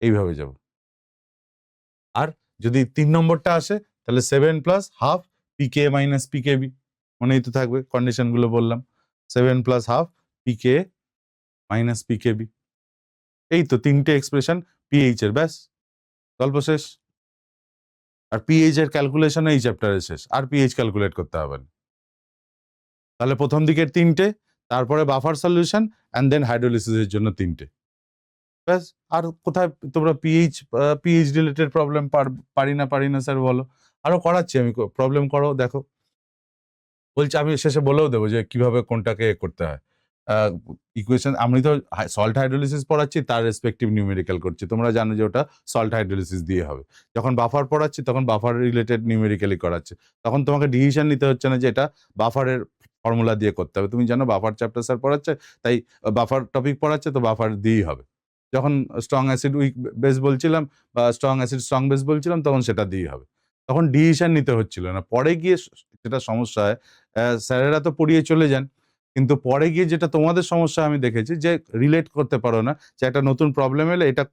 এইভাবে যাব। আর যদি 3 নম্বরটা আসে তাহলে 7 প্লাস হাফ পিকে মাইনাস পিকেবি, মনেই তো থাকবে কন্ডিশনগুলো বললাম, 7 প্লাস হাফ পিকে মাইনাস পিকেবি। এই তো 3টে এক্সপ্রেশন পিএইচ এর, ব্যাস গল্প শেষ। আর পিএইচ এর ক্যালকুলেশন এই চ্যাপ্টারে শেষ, আর পিএইচ ক্যালকুলেট করতে হবে না। তাহলে প্রথম দিকের 3টে, তারপরে বাফার সলিউশন অ্যান্ড দেন হাইড্রোলিসিসের জন্য 3টে, ব্যাস। আর কোথায় তোমরা পিএইচ রিলেটেড প্রবলেম পারি না স্যার বলো, আরো করাচ্ছি আমি, প্রবলেম করো দেখো। বলছি আমি শেষে বলেও দেবো যে কিভাবে কোনটাকে করতে হয়। ইকুয়েশন আমি তো সল্ট হাইড্রোলিসিস পড়াচ্ছি, তার রেসপেক্টিভ নিউমেরিক্যাল করছি, তোমরা জানো যে ওটা সল্ট হাইড্রোলিসিস দিয়ে হবে। যখন বাফার পড়াচ্ছি তখন বাফার রিলেটেড নিউমেরিক্যালি করাচ্ছে, তখন তোমাকে ডিসিশন নিতে হচ্ছে না যে এটা বাফারের ফর্মুলা দিয়ে করতে হবে। তুমি জানো বাফার চ্যাপ্টার স্যার পড়াচ্ছে, তাই বাফার টপিক পড়াচ্ছে, তো বাফার দিয়েই হবে। যখন স্ট্রং অ্যাসিড উইক বেস বলছিলাম বা স্ট্রং অ্যাসিড স্ট্রং বেস বলছিলাম, তখন সেটা দিয়েই হবে। তখন ডিসিশন নিতে হচ্ছিল না। পরে গিয়ে যেটা সমস্যা হয়, স্যারেরা তো পড়িয়ে চলে যান, কিন্তু পরে গিয়ে যেটা তোমাদের সমস্যা আমি দেখেছি যে রিলেট করতে পারো না যে একটা নতুন প্রবলেম এলে এটা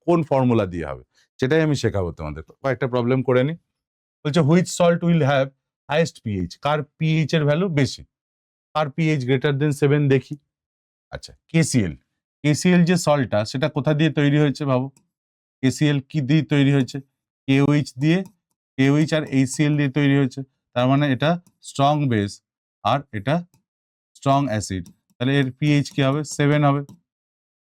কোন ফর্মুলা দিয়ে হবে, সেটাই আমি শেখাবো তোমাদের। কয়েকটা প্রবলেম করে নি। বলছে which salt will have highest pH, car pH এর ভ্যালু বেশি, কার পিএইচ গ্রেটার দেন 7 দেখি। আচ্ছা, কেসিএল, কেসিএল যে সল্টটা সেটা কোথা দিয়ে তৈরি হয়েছে ভাবো, কেসিএল কি দিয়ে তৈরি হয়েছে, কেওএইচ দিয়ে, কেওএইচ আর এইচসিএল দিয়ে তৈরি হয়েছে। তার মানে এটা স্ট্রং বেস আর এটা স্ট্রং অ্যাসিড, তাহলে এর পিএইচ কি হবে, 7 হবে।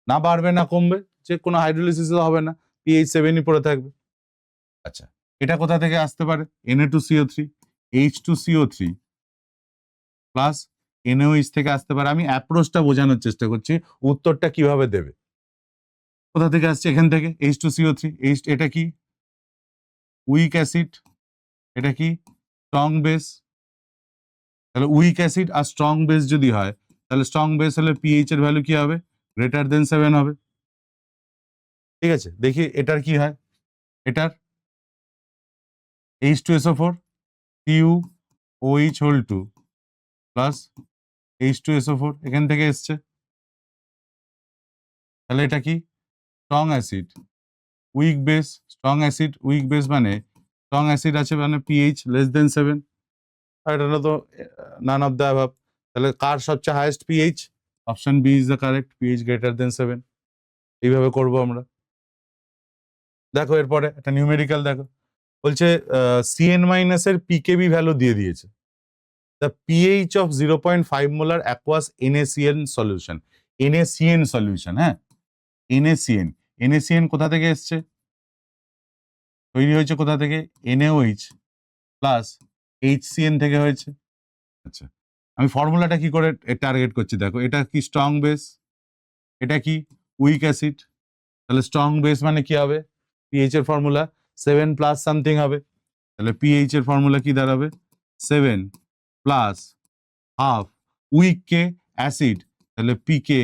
না বাড়বে না কমবে, যে কোনো হাইড্রোলিসিস হবে না, পিএইচ 7ই পড়ে থাকবে। আচ্ছা, এটা কোথা থেকে আসতে পারে, Na2CO3, H2CO3 প্লাস NaOH থেকে আসতে পারে। আমি অ্যাপ্রোচটা বোঝানোর চেষ্টা করছি, উত্তরটা কিভাবে দেবে। কোথা থেকে আসছে, এখান থেকে H2CO3, এটা কি উইক অ্যাসিড, এটা কি স্ট্রং বেস, তাহলে উইক অ্যাসিড আর স্ট্রং বেস যদি হয়, তাহলে স্ট্রং বেস হলে পিএইচ এর ভ্যালু কি হবে, গ্রেটার দেন 7 হবে। ঠিক আছে, দেখি এটার কি হয়, এটার H2SO4 CuOH whole 2 plus H2SO4 এখান থেকে এসছে, তাহলে এটা কি strong acid weak base, strong acid weak base মানে স্ট্রং অ্যাসিড আছে মানে পিএইচ লেস দেন 7, আর এটা তো নান অফ দ্য অ্যাবাভ। তাহলে কার সবচেয়ে highest pH, option B is the correct, pH greater than 7। এইভাবে করবো আমরা। দেখো এরপরে একটা নিউমেরিক্যাল দেখো, বলছে CN মাইনাস এর পিকেবি ভ্যালু দিয়ে দিয়েছে। The pH of 0.5 molar aqueous NaCN solution, NaCN solution, হ্যাঁ NaCN কোথা থেকে এসছে, তৈরি হয়েছে কোথা থেকে, NaOH প্লাস HCN থেকে হয়েছে। আচ্ছা, আমি ফর্মুলাটা কি করে টার্গেট করছি দেখো, এটা কি স্ট্রং বেস, এটা কি উইক অ্যাসিড, তাহলে স্ট্রং বেস মানে কি হবে, পিএইচ এর ফর্মুলা 7 প্লাস সামথিং হবে, তাহলে পিএইচ এর ফর্মুলা কি দাঁড়াবে, 7 প্লাস হাফ উইক কে অ্যাসিড, তাহলে পিকে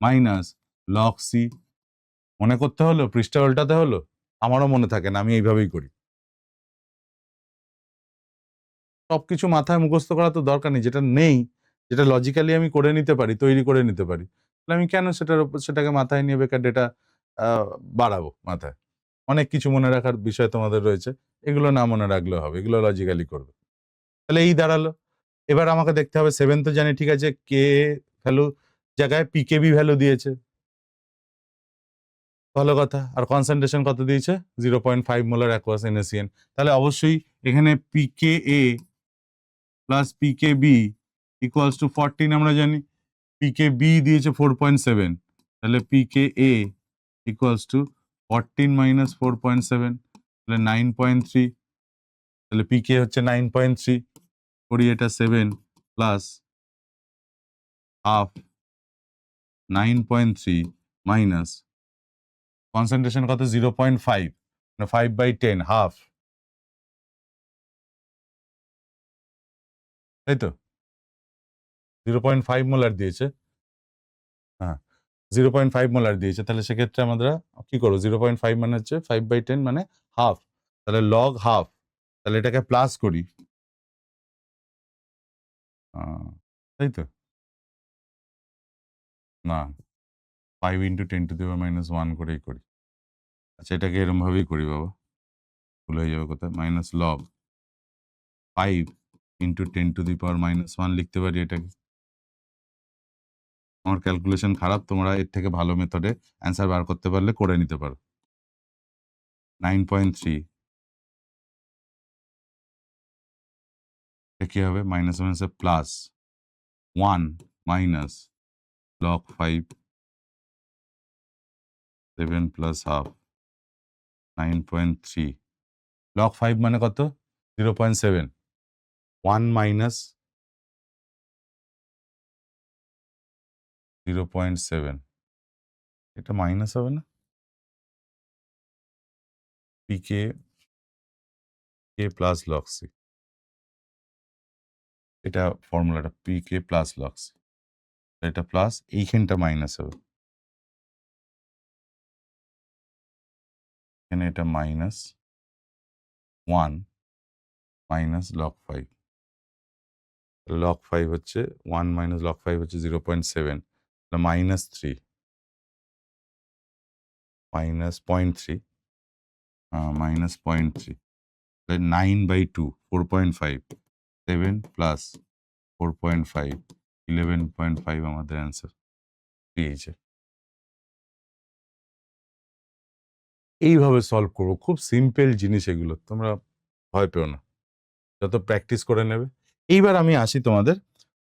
মাইনাস লগ সি। মনে করতে হলো, পৃষ্ঠা উল্টাতে হলো, আমারও মনে থাকে না, আমি এইভাবেই করি। সবকিছু মাথায় মুখস্থ করা তো দরকার নেই, যেটা নেই, যেটা লজিক্যালি আমি করে নিতে পারি, তৈরি করে নিতে পারি, তাহলে আমি কেন সেটাকে মাথায় নিয়ে বেকার ডেটা বাড়াবো মাথায়। অনেক কিছু মনে রাখার বিষয় তোমাদের রয়েছে, এগুলো না মনে রাখলেও হবে, এগুলো লজিক্যালি করবে। তাহলে এই দাঁড়ালো। এবার আমাকে দেখতে হবে 7 তো জানি, ঠিক আছে, কে ভ্যালু জায়গায় পিকেবি ভ্যালু দিয়েছে, ভালো কথা। আর কনসেন্ট্রেশন কত দিয়েছে, 0.5 মোলার অ্যাকোয়াস NaCN, তাহলে অবশ্যই এখানে পিকেএ প্লাস পিকেবি ইকুয়ালস টু 14 আমরা জানি, পিকেবি দিয়েছে 4.7, তাহলে পিকেএ ইকুয়ালস টু 14 মাইনাস 4.7, তাহলে 9.3, তাহলে পিকে হচ্ছে 9.3, করি এটা 7 প্লাস হাফ 9.3 মাইনাস কনসেন্ট্রেশন কত 0.5, মানে 5/10 হাফ, তাই তো 0.5 মোলার দিয়েছে, হ্যাঁ 0.5 মোলার দিয়েছে, তাহলে সেক্ষেত্রে আমরা কি করবো, 0.5 মানে হচ্ছে 5/10 মানে হাফ, তাহলে লগ হাফ, তাহলে এটাকে প্লাস করি, তাই তো না, 5 × 10⁻⁻1 করেই করি। আচ্ছা, এটাকে এরম ভাবেই করি বাবা, ভুল হয়ে যাবে কোথায়, মাইনাস লগ 5 × 10⁻⁻1 লিখতে পারি এটাকে। আমার ক্যালকুলেশন খারাপ, তোমরা এর থেকে ভালো মেথডে অ্যান্সার বার করতে পারলে করে নিতে পারো। 9.3 কি হবে, মাইনাস মাইনাসে plus 1 minus log 5 7 plus half 9.3 log 5 মানে কত, 0.7, 1 মাইনাস 0.7, এটা মাইনাস হবে না, পিকে কে প্লাস লগ সি, এটা ফর্মুলাটা পিকে প্লাস লগ সি, এটা প্লাস, এইখানটা মাইনাস হবে, এখানে এটা মাইনাস 1 মাইনাস লগ 5, লগ 5 হচ্ছে 1 মাইনাস লগ 5 হচ্ছে 0.7, মাইনাস 3 মাইনাস 0.3 মাইনাস 0.3, 9/2 4.5, 7 প্লাস 4.5 11.5 আমাদের অ্যান্সার পেয়েছে। এইভাবে সলভ করবো, খুব সিম্পল জিনিস এগুলো, তোমরা ভয় পেও না, যত প্র্যাকটিস করে নেবে। এইবার আমি আসি তোমাদের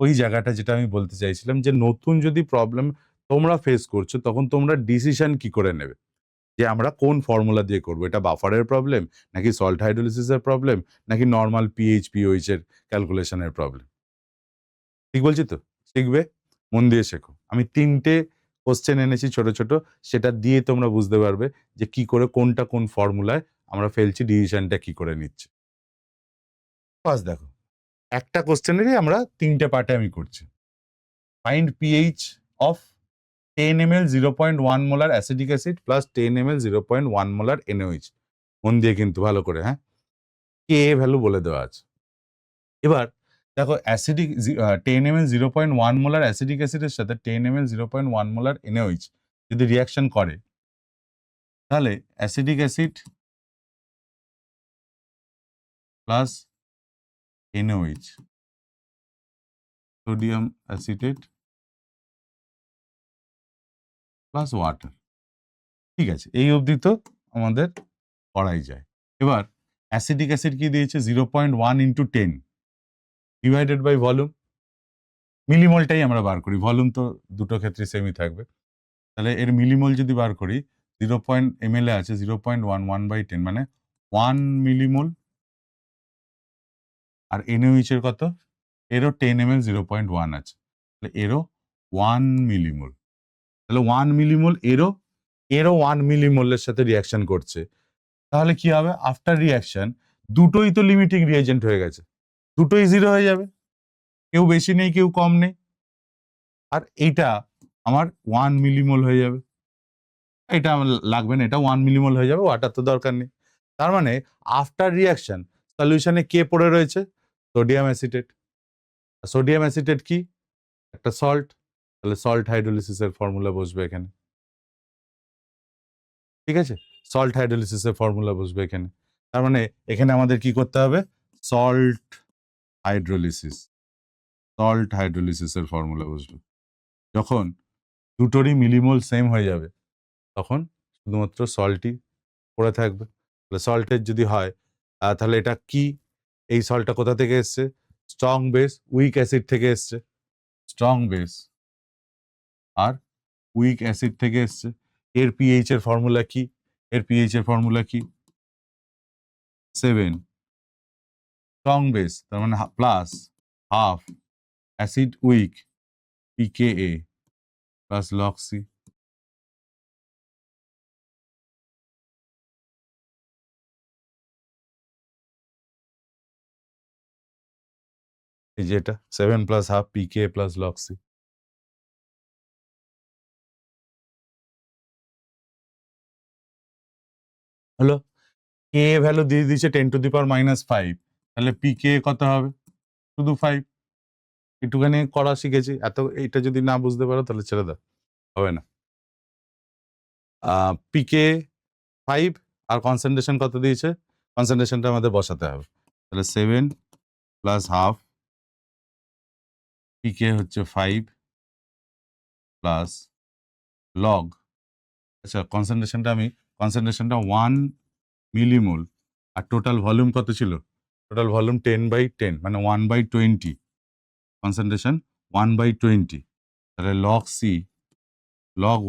ওই জায়গাটা যেটা আমি বলতে চাইছিলাম, যে নতুন যদি প্রবলেম তোমরা ফেস করছো, তখন তোমরা ডিসিশন কি করে নেবে যে আমরা কোন ফর্মুলা দিয়ে করবো, এটা বাফারের প্রবলেম নাকি সল্ট হাইড্রোলিসিসের প্রবলেম নাকি নর্মাল পিএইচ পিওইচ এর ক্যালকুলেশনের প্রবলেম। ঠিক বলছি তো? শিখবে, মন দিয়ে শেখো। আমি 3টে কোশ্চেন এনেছি ছোট ছোট, সেটা দিয়ে তোমরা বুঝতে পারবে যে কি করে কোনটা কোন ফর্মুলায় আমরা ফেলছি, ডিসিশনটা কি করে নিচ্ছে। ফার্স্ট দেখো, একটা কোশ্চেনেরই আমরা 3টে পার্টে আমি করছি। Find pH of 10 ml 0.1 molar acidic acid plus 10 ml 0.1 molar NaOH। মন দিয়ে কিন্তু ভালো করে, হ্যাঁ, কে ভ্যালু বলে দেওয়া আছে। এবার দেখো, অ্যাসিডিক 10 ml 0.1 মোলার অ্যাসিডিক অ্যাসিডের সাথে 10 ml 0.1 মোলার NaOH যদি রিয়াকশন করে, তাহলে acidic acid plus NaOH, sodium acetate plus water. ঠিক আছে, এই অবধি তো আমাদের করাই যায়। এবার অ্যাসিডিক অ্যাসিড কি দিয়েছে, 0.1 × 10 ডিভাইডেড বাই ভলিউম, মিলিমলটাই আমরা বার করি, ভলিউম তো দুটো ক্ষেত্রে সেমই থাকবে। তাহলে এর মিলিমল যদি বার করি, 0.ml আছে 0.1, 1/10 মানে 1 মিলিমল। আর NaOH এর কত, এরও 10 ml 0.1 আছে, তাহলে এরও 1 মিলিমল। তাহলে 1 মিলিমল এরও 1 মিলিমলের সাথে রিয়াকশন করছে। তাহলে কি হবে, আফটার রিয়াকশন দুটোই তো লিমিটিং রিয়েজেন্ট হয়ে গেছে, দুটোই 0 হয়ে যাবে, কেউ বেশি নেই কেউ কম নেই, আর এইটা আমার 1 মিলিমল হয়ে যাবে। এটা আমার লাগবে না, এটা 1 মিলিমল হয়ে যাবে, ওয়াটার তো দরকার নেই। তার মানে আফটার রিয়াকশন সলিউশনে কে পড়ে রয়েছে, সোডিয়াম অ্যাসিটেট। সোডিয়াম অ্যাসিটেট কি, একটা সল্ট, তাহলে সল্ট হাইড্রোলিসিসের ফর্মুলা বসবে এখানে। ঠিক আছে, সল্ট হাইড্রোলিসিসের ফর্মুলা বসবে এখানে। তার মানে এখানে আমাদের কি করতে হবে, সল্ট হাইড্রোলিসিস, সল্ট হাইড্রোলিসিসের ফর্মুলা বসবে। যখন দুটোরই মিলিমোল সেম হয়ে যাবে, তখন শুধুমাত্র সল্টই পড়ে থাকবে। তাহলে সল্টের যদি হয়, তাহলে এটা কি, এই সল্টটা কোথা থেকে এসছে, স্ট্রং বেস উইক অ্যাসিড থেকে এসছে, স্ট্রং বেস আর উইক অ্যাসিড থেকে এসছে। এর পিএইচ এর ফর্মুলা কি, এর পিএইচ এর ফর্মুলা কি, 7, স্ট্রং বেস তার মানে plus half acid weak pKa plus log C. এই যে এটা 7 plus half pK plus log C. হলো, কে ভ্যালু দিয়ে দিচ্ছে 10⁻⁻5, তাহলে পি কে কত হবে? শুধু 5। একটুখানি করা শিখেছি, এইটা যদি না বুঝতে পারো তাহলে ছেড়ে দাও, হবে না। পি কে 5 আর কনসেন্ট্রেশন কত দিয়েছে? কনসেন্ট্রেশনটা আমাদের বসাতে হবে, তাহলে 7 প্লাস হাফ, পি কে হচ্ছে 5 প্লাস লগ, আচ্ছা কনসেন্ট্রেশনটা 1 মিলিমোল, আর টোটাল ভলিউম কত ছিল? টোটাল ভলিউম 10/10, মানে 1/20, কনসেন্ট্রেশন 1/20, তাহলে লগ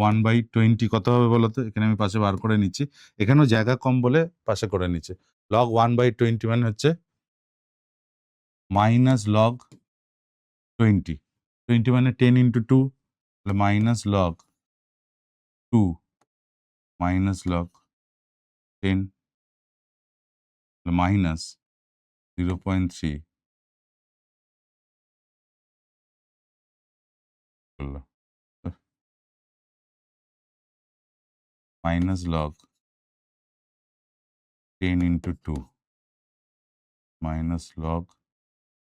1/20 কত হবে বলো তো? এখানে আমি পাশে বার করে নিচ্ছি, এখানেও জায়গা কম বলে পাশে করে নিচ্ছি। লগ 1/20 মানে হচ্ছে মাইনাস লগ 20 মানে 10 × 2, তাহলে minus log 2 minus log 10 minus 0.3 করলো, minus log 10 × 2 minus log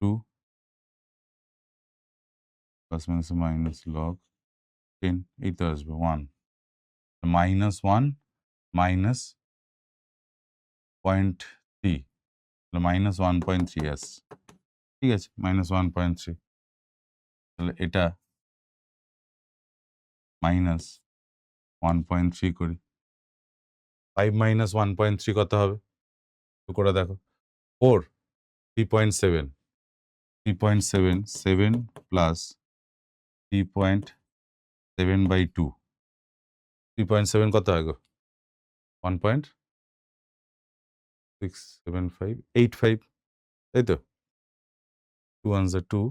2 plus minus log 10, এই তো আসবে 1, -1 মাইনাস 0.3, মাইনাস 1.3 আসছে, ঠিক আছে, মাইনাস 1.3, তাহলে এটা মাইনাস 1.3 করি, 5 মাইনাস 1.3 কত হবে? করে দেখো, 4, 3.7, 7 প্লাস 3.7/2, 3.7 কত হয় গো? 1.67585, তাই তো? 2 1 2,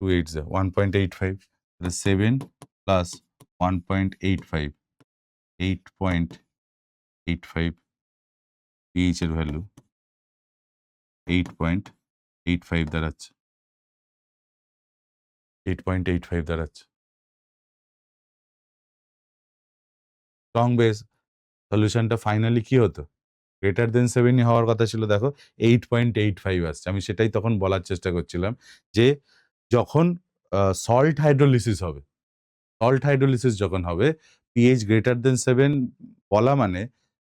2 8 1.85, 7 প্লাস 1.85, 8.85, pH এর ভ্যালু 8.85 দাঁড়াচ্ছে, 8.85 দাঁড়াচ্ছে। স্ট্রং বেস সলিউশনটা ফাইনালি কি হতো? গ্রেটার দেন 7 হওয়ার কথা ছিল, দেখো 8.85 আসছে। আমি সেটাই তখন বলার চেষ্টা করছিলাম যে যখন সল্ট হাইড্রোলিসিস হবে, সল্ট হাইড্রোলিসিস যখন হবে, পিএইচ গ্রেটার দেন 7 বলা মানে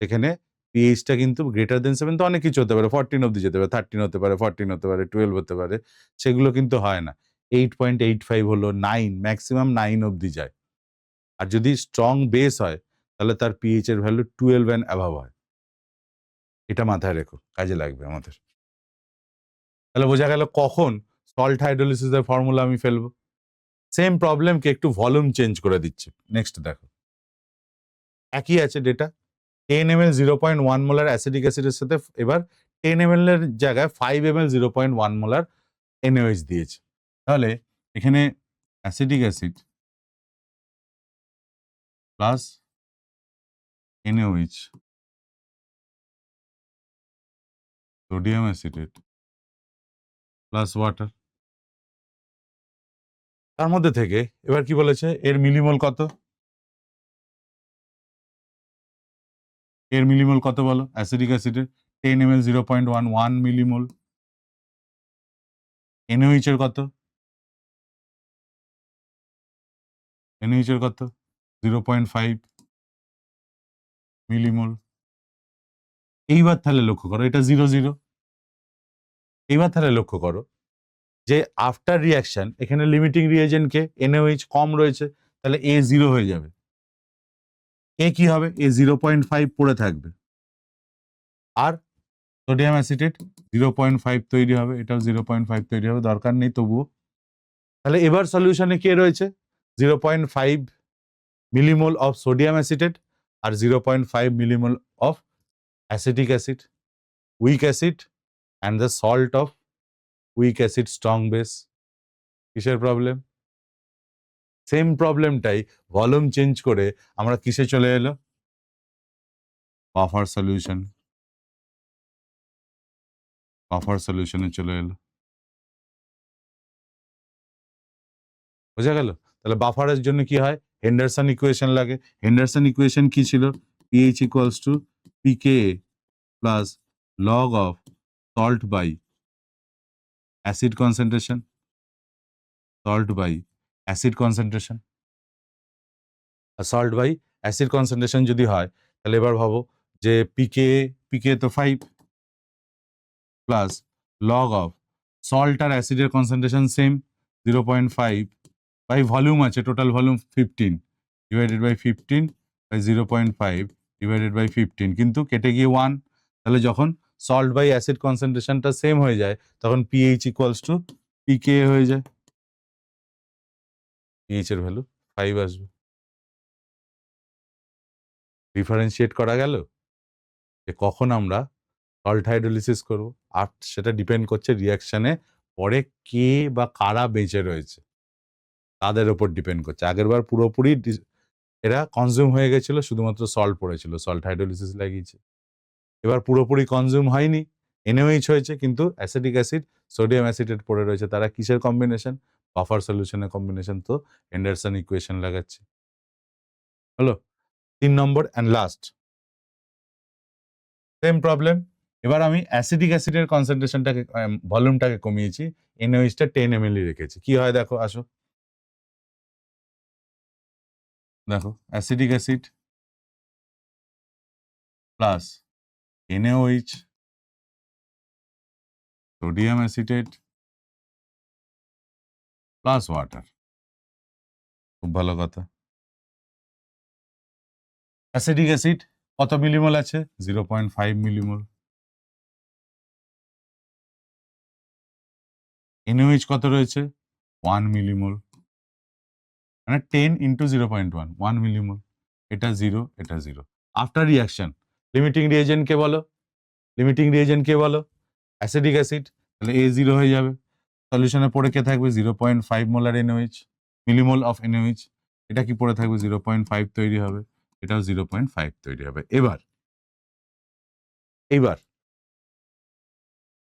এখানে পিএইচটা কিন্তু গ্রেটার দেন 7 তো অনেক কিছু হতে পারে, 14 অব্দি যেতে পারে, 13 হতে পারে, 14 হতে পারে, 12 হতে পারে, সেগুলো কিন্তু হয় না। 8.85 হলো, 9, ম্যাক্সিমাম 9 অব্দি যায়। আর যদি স্ট্রং বেস হয় তাহলে তার পিএইচ এর ভ্যালু 12 অ্যান্ড অ্যাভাব হয়। এটা মাথায় রেখো, কাজে লাগবে আমাদের। তাহলে বোঝা গেল কখন সল্ট হাইড্রোলিসিসের ফর্মুলা আমি ফেলবো। সেম প্রবলেমকে একটু ভলিউম চেঞ্জ করে দিচ্ছে। নেক্সট দেখো, একই আছে ডেটা, 10 ml 0.1 মোলার অ্যাসিডিক অ্যাসিডের সাথে এবার 10 ml এর জায়গায় 5 ml 0.1 মোলার NaOH দিয়েছে। তাহলে এখানে acidic acid plus NaOH, sodium acetate plus water, তার মধ্যে থেকে এবার কি বলেছে, এর মিলিমোল কত? এর মিলিমোল কত বলো? অ্যাসিডিক অ্যাসিডের 10 ml 0.1, 1 মিলিমোল। NaOH এর কত? NaOH এর কত? 0.5 মিলিমোল। এইবার তাহলে লক্ষ্য করো, এটা 0 0। এইবার তাহলে লক্ষ্য করো যে আফটার রিয়াকশন এখানে লিমিটিং রিয়েজেন্ট কে? NaOH কম রয়েছে, তাহলে A 0 হয়ে যাবে। A কি হবে? A 0.5 পড়ে থাকবে, আর সোডিয়াম অ্যাসিটেট 0.5 তৈরি হবে, এটাও 0.5 তৈরি হবে, দরকার নেই তবুও। তাহলে এবার সলিউশনে কে রয়েছে? 0.5 মিলিমোল অফ সোডিয়াম অ্যাসিটেট আর 0.5 millimole of acetic acid, weak acid and the salt of weak acid strong base. কিসের প্রবলেম? সেম প্রবলেমটাই ভলিউম চেঞ্জ করে আমরা কিসে চলে এলো? বাফার সলিউশন, বাফার সলিউশনে চলে এলো। বোঝা গেল? তাহলে বাফারের জন্য কি হয়? হেন্ডারসন ইকুয়েশন লাগে। হেন্ডারসন ইকুয়েশন কি ছিল? pH equals to pKa plus log of salt by acid concentration, salt by acid concentration, salt by acid concentration যদি হয় তাহলে এবার ভাবো যে pKa তো 5 প্লাস log of salt আর অ্যাসিডের কনসেন্ট্রেশন সেম 0.5 বাই ভলিউম আছে, total volume 15 divided by 15 by 0.5 divided by 15, কিন্তু কেটে গিয়ে 1, তাহলে যখন সল্ট বাই অ্যাসিড কনসেন্ট্রেশনটা সেম হয়ে যায় তখন পিএইচ ইকুয়ালস টু পিকে হয়ে যায়, পিএইচ এর ভ্যালু 5 আসবে। ডিফারেন্সিয়েট করা গেল যে কখন আমরা সল্ট হাইড্রোলিসিস করব, আর সেটা ডিপেন্ড করছে রিয়াকশনে পরে কে বা কারা বেঁচে রয়েছে তাদের উপর ডিপেন্ড করছে। আগেরবার পুরোপুরি এরা কনজিউম হয়ে গেছিল, শুধুমাত্র সল্ট পড়েছিল, সল্ট হাইড্রোলিসিস লাগিয়েছে। এবার পুরোপুরি কনজিউম হয়নি, NaOH হয়েছে, কিন্তু অ্যাসিটিক অ্যাসিড সোডিয়াম অ্যাসিটেট পড়ে রয়েছে। তারা কিসের কম্বিনেশন? বাফার সলিউশনের কম্বিনেশন। তো এন্ডারসন ইকুয়েশন লাগাচ্ছি। হলো 3 নম্বর অ্যান্ড লাস্ট সেম প্রবলেম। এবার আমি অ্যাসিটিক অ্যাসিডের কনসেন্ট্রেশনটাকে ভলিউমটাকে কমিয়েছি, NaOH-টা 10 ml রেখেছি। কি হয় দেখো, আসো দেখো, acetic acid plus NaOH sodium acetate plus water. খুব ভালো কথা। অ্যাসিটিক অ্যাসিড কত মিলিমোল আছে? 0.5 মিলিমোল। NaOH কত রয়েছে? 1 মিলিমোল, মানে 10 ইন্টু 0.1, 1 মিলিমোল। এটা 0, এটা 0। আফটার রিয়াকশন লিমিটিং রিয়েজেন্ট কে বলো? লিমিটিং রিয়েজেন্ট কে বলো? অ্যাসিটিক অ্যাসিড, তাহলে A0 হয়ে যাবে। সলিউশনে পড়ে কে থাকবে? 0.5 molar NaOH, millimole of NaOH। এটা কি পড়ে থাকবে? 0.5 তৈরি হবে, এটাও 0.5 তৈরি হবে। এইবার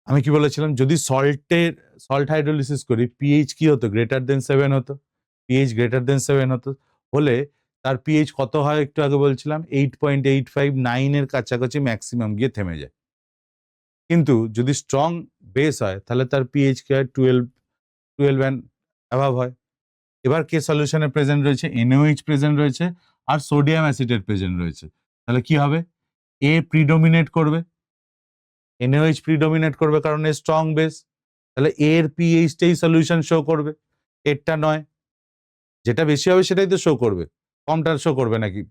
আমি কি বলেছিলাম, যদি সল্ট হাইড্রোলিসিস করি পিএইচ কি হতো? গ্রেটার দেন 7 হতো। পিএইচ গ্রেটার দেন 7 হতো, হলে তার পিএইচ কত হয়? একটু আগে বলছিলাম 8.85, 9 এর কাছাকাছি ম্যাক্সিমাম গিয়ে থেমে যায়। কিন্তু যদি স্ট্রং বেস হয় তাহলে তার পিএইচ কি হয়? 12 অ্যান্ড অ্যাভাব হয়। এবার কে সলিউশনে প্রেজেন্ট রয়েছে? NaOH প্রেজেন্ট রয়েছে আর সোডিয়াম অ্যাসিটেট প্রেজেন্ট রয়েছে। তাহলে কি হবে? এ প্রিডোমিনেট করবে, NaOH প্রিডোমিনেট করবে কারণ এ স্ট্রং বেস। তাহলে এর পিএইচটাই সলিউশন শো করবে, এরটা নয়। যেটা বেশি হবে সেটাই তো শো করবে, কমটা শো করবে নাকি?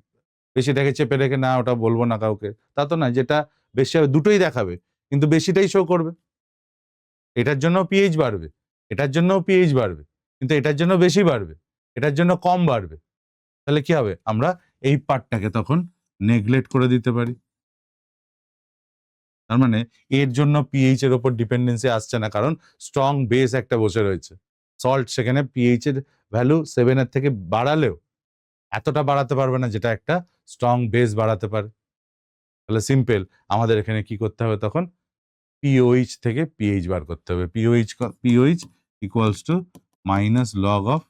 বেশিটাকে চেপে রেখে না ওটা বলবো না কাউকে, তা তো না। যেটা বেশি হবে দুটোই দেখাবে, কিন্তু বেশিটাই শো করবে। এটার জন্য পিএইচ বাড়বে, এটার জন্যও পিএইচ বাড়বে, কিন্তু এটার জন্য বেশি বাড়বে, এটার জন্য কম বাড়বে। তাহলে কি হবে? আমরা এই পার্টটাকে তখন নেগলেক্ট করে দিতে পারি। তার মানে এর জন্য পিএইচ এর উপর ডিপেন্ডেন্সি আসছে না, কারণ স্ট্রং বেস একটা বসে রয়েছে। সল্ট সেখানে পিএইচ এর ভ্যালু 7 এর থেকে বাড়ালেও এতটা বাড়াতে পারবে না যেটা একটা স্ট্রং বেস বাড়াতে পারে। তাহলে সিম্পল, আমাদের এখানে কি করতে হবে তখন? পিওইচ থেকে পিএইচ বার করতে হবে। POH equals to minus log of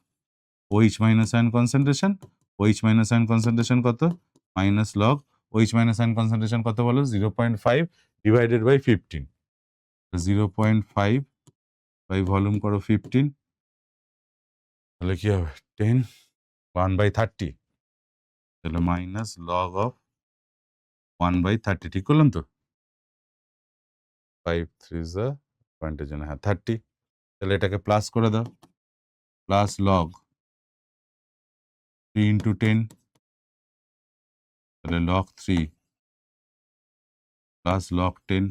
OH minus ion concentration. OH minus ion concentration কত? Minus log OH minus ion concentration কত বলো? 0.5 ডিভাইডেড বাই 15। 0.5 বাই ভলিউম করো 15, তাহলে কি হবে? 10, 1/30, তাহলে মাইনাস লগ অফ 1/30। ঠিক করলাম তো? 5 3 যা পয়েন্টের জন্য, হ্যাঁ 30। তাহলে এটাকে প্লাস করে দাও, প্লাস লগ 3 ইন্টু 10, তাহলে লগ 3 প্লাস লগ 10।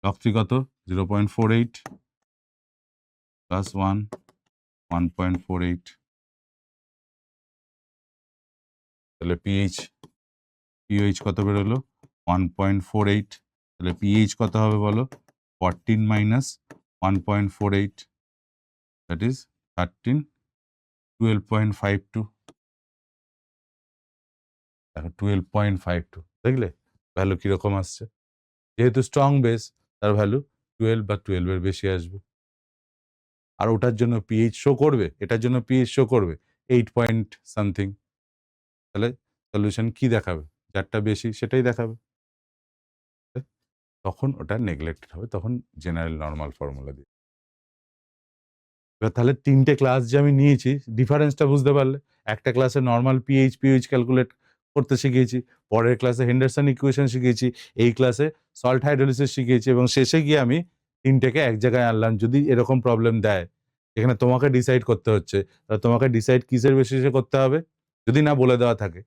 লগ 3 কত? 0.48 প্লাস 1, 1.48। তাহলে পিএইচ কত বেরোলো? 1.48। তাহলে পিএইচ কত হবে বলো? 14 মাইনাস 1.48, দ্যাট ইজ 13, 12.52। দেখো 12.52, দেখলে ভ্যালু কিরকম আসছে? যেহেতু স্ট্রং বেস তার ভ্যালু 12 বা 12 এর বেশি আসবে। আর ওটার জন্য পিএইচ শো করবে, এটার জন্য পিএইচ শো করবে 8 পয়েন্ট সামথিং। তাহলে সলিউশন কি দেখাবে? যারটা বেশি সেটাই দেখাবে। তখন ওটা নেগলেক্টেড হবে। তখন জেনারেল নরমাল ফর্মুলা দিয়ে। এবার তাহলে ৩ টে ক্লাস যে আমি নিয়েছি, ডিফারেন্সটা বুঝতে পারলে? একটা ক্লাসে নরমাল পিএইচ ক্যালকুলেট করতে শিখিয়েছি। পরের ক্লাসে হেন্ডারসন ইকুয়েশন শিখিয়েছি। এই ক্লাসে সল্ট হাইড্রোলিসিস শিখিয়েছি এবং শেষে গিয়ে আমি ৩ টেকে এক জায়গায় আনলাম। যদি এরকম প্রবলেম দেয়, যেখানে তোমাকে ডিসাইড করতে হচ্ছে, তাহলে তোমাকে ডিসাইড কিসের বেসিসে করতে হবে? যদি না বলে দেওয়া থাকে।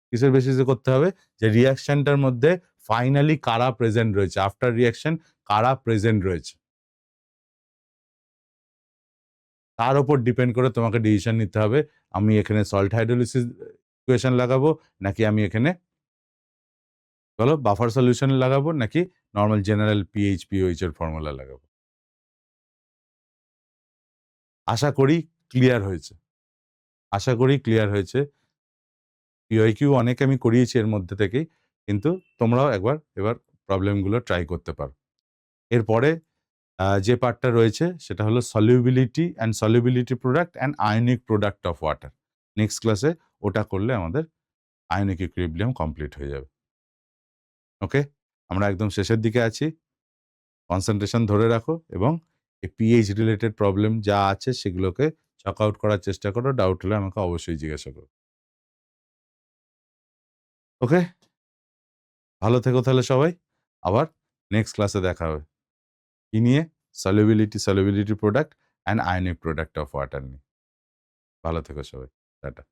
কিসের বেসিসে করতে হবে? যে রিঅ্যাকশনটার মধ্যে ফাইনালি কারা প্রেজেন্ট রয়েছে। আফটার রিঅ্যাকশন কারা প্রেজেন্ট রয়েছে। তার উপর ডিপেন্ড করে তোমাকে ডিসিশন নিতে হবে। আমি এখানে সল্ট হাইড্রোলিসিস ইকুয়েশন লাগাবো নাকি আমি এখানে বলো বাফার সলিউশন লাগাবো নাকি নরমাল জেনারেল পিএইচ এর ফর্মুলা লাগাবো। আশা করি ক্লিয়ার হয়েছে। আশা করি ক্লিয়ার হয়েছে। পিওয়াইকিউ অনেক আমি করিয়েছি এর মধ্যে থেকেই। কিন্তু তোমরাও এবার প্রবলেমগুলো ট্রাই করতে পারো। এরপরে যে পার্টটা রয়েছে সেটা হলো solubility product and ionic product of water. Next ক্লাসে ওটা করলে আমাদের আয়নিক ইকুইলিব্রিয়াম কমপ্লিট হয়ে যাবে। ওকে? আমরা একদম শেষের দিকে আছি। কনসেনট্রেশন ধরে রাখো এবং এই পিএইচ রিলেটেড প্রবলেম যা আছে সেগুলোকে চক আউট করার চেষ্টা করো। ডাউট হলে আমাকে অবশ্যই জিজ্ঞাসা করো। ওকে? ভালো থেকো তাহলে সবাই। আবার নেক্সট ক্লাসে দেখা হবে। কি নিয়ে? Solubility product and ionic product of water নিয়ে। ভালো থেকো সবাই। টাটা।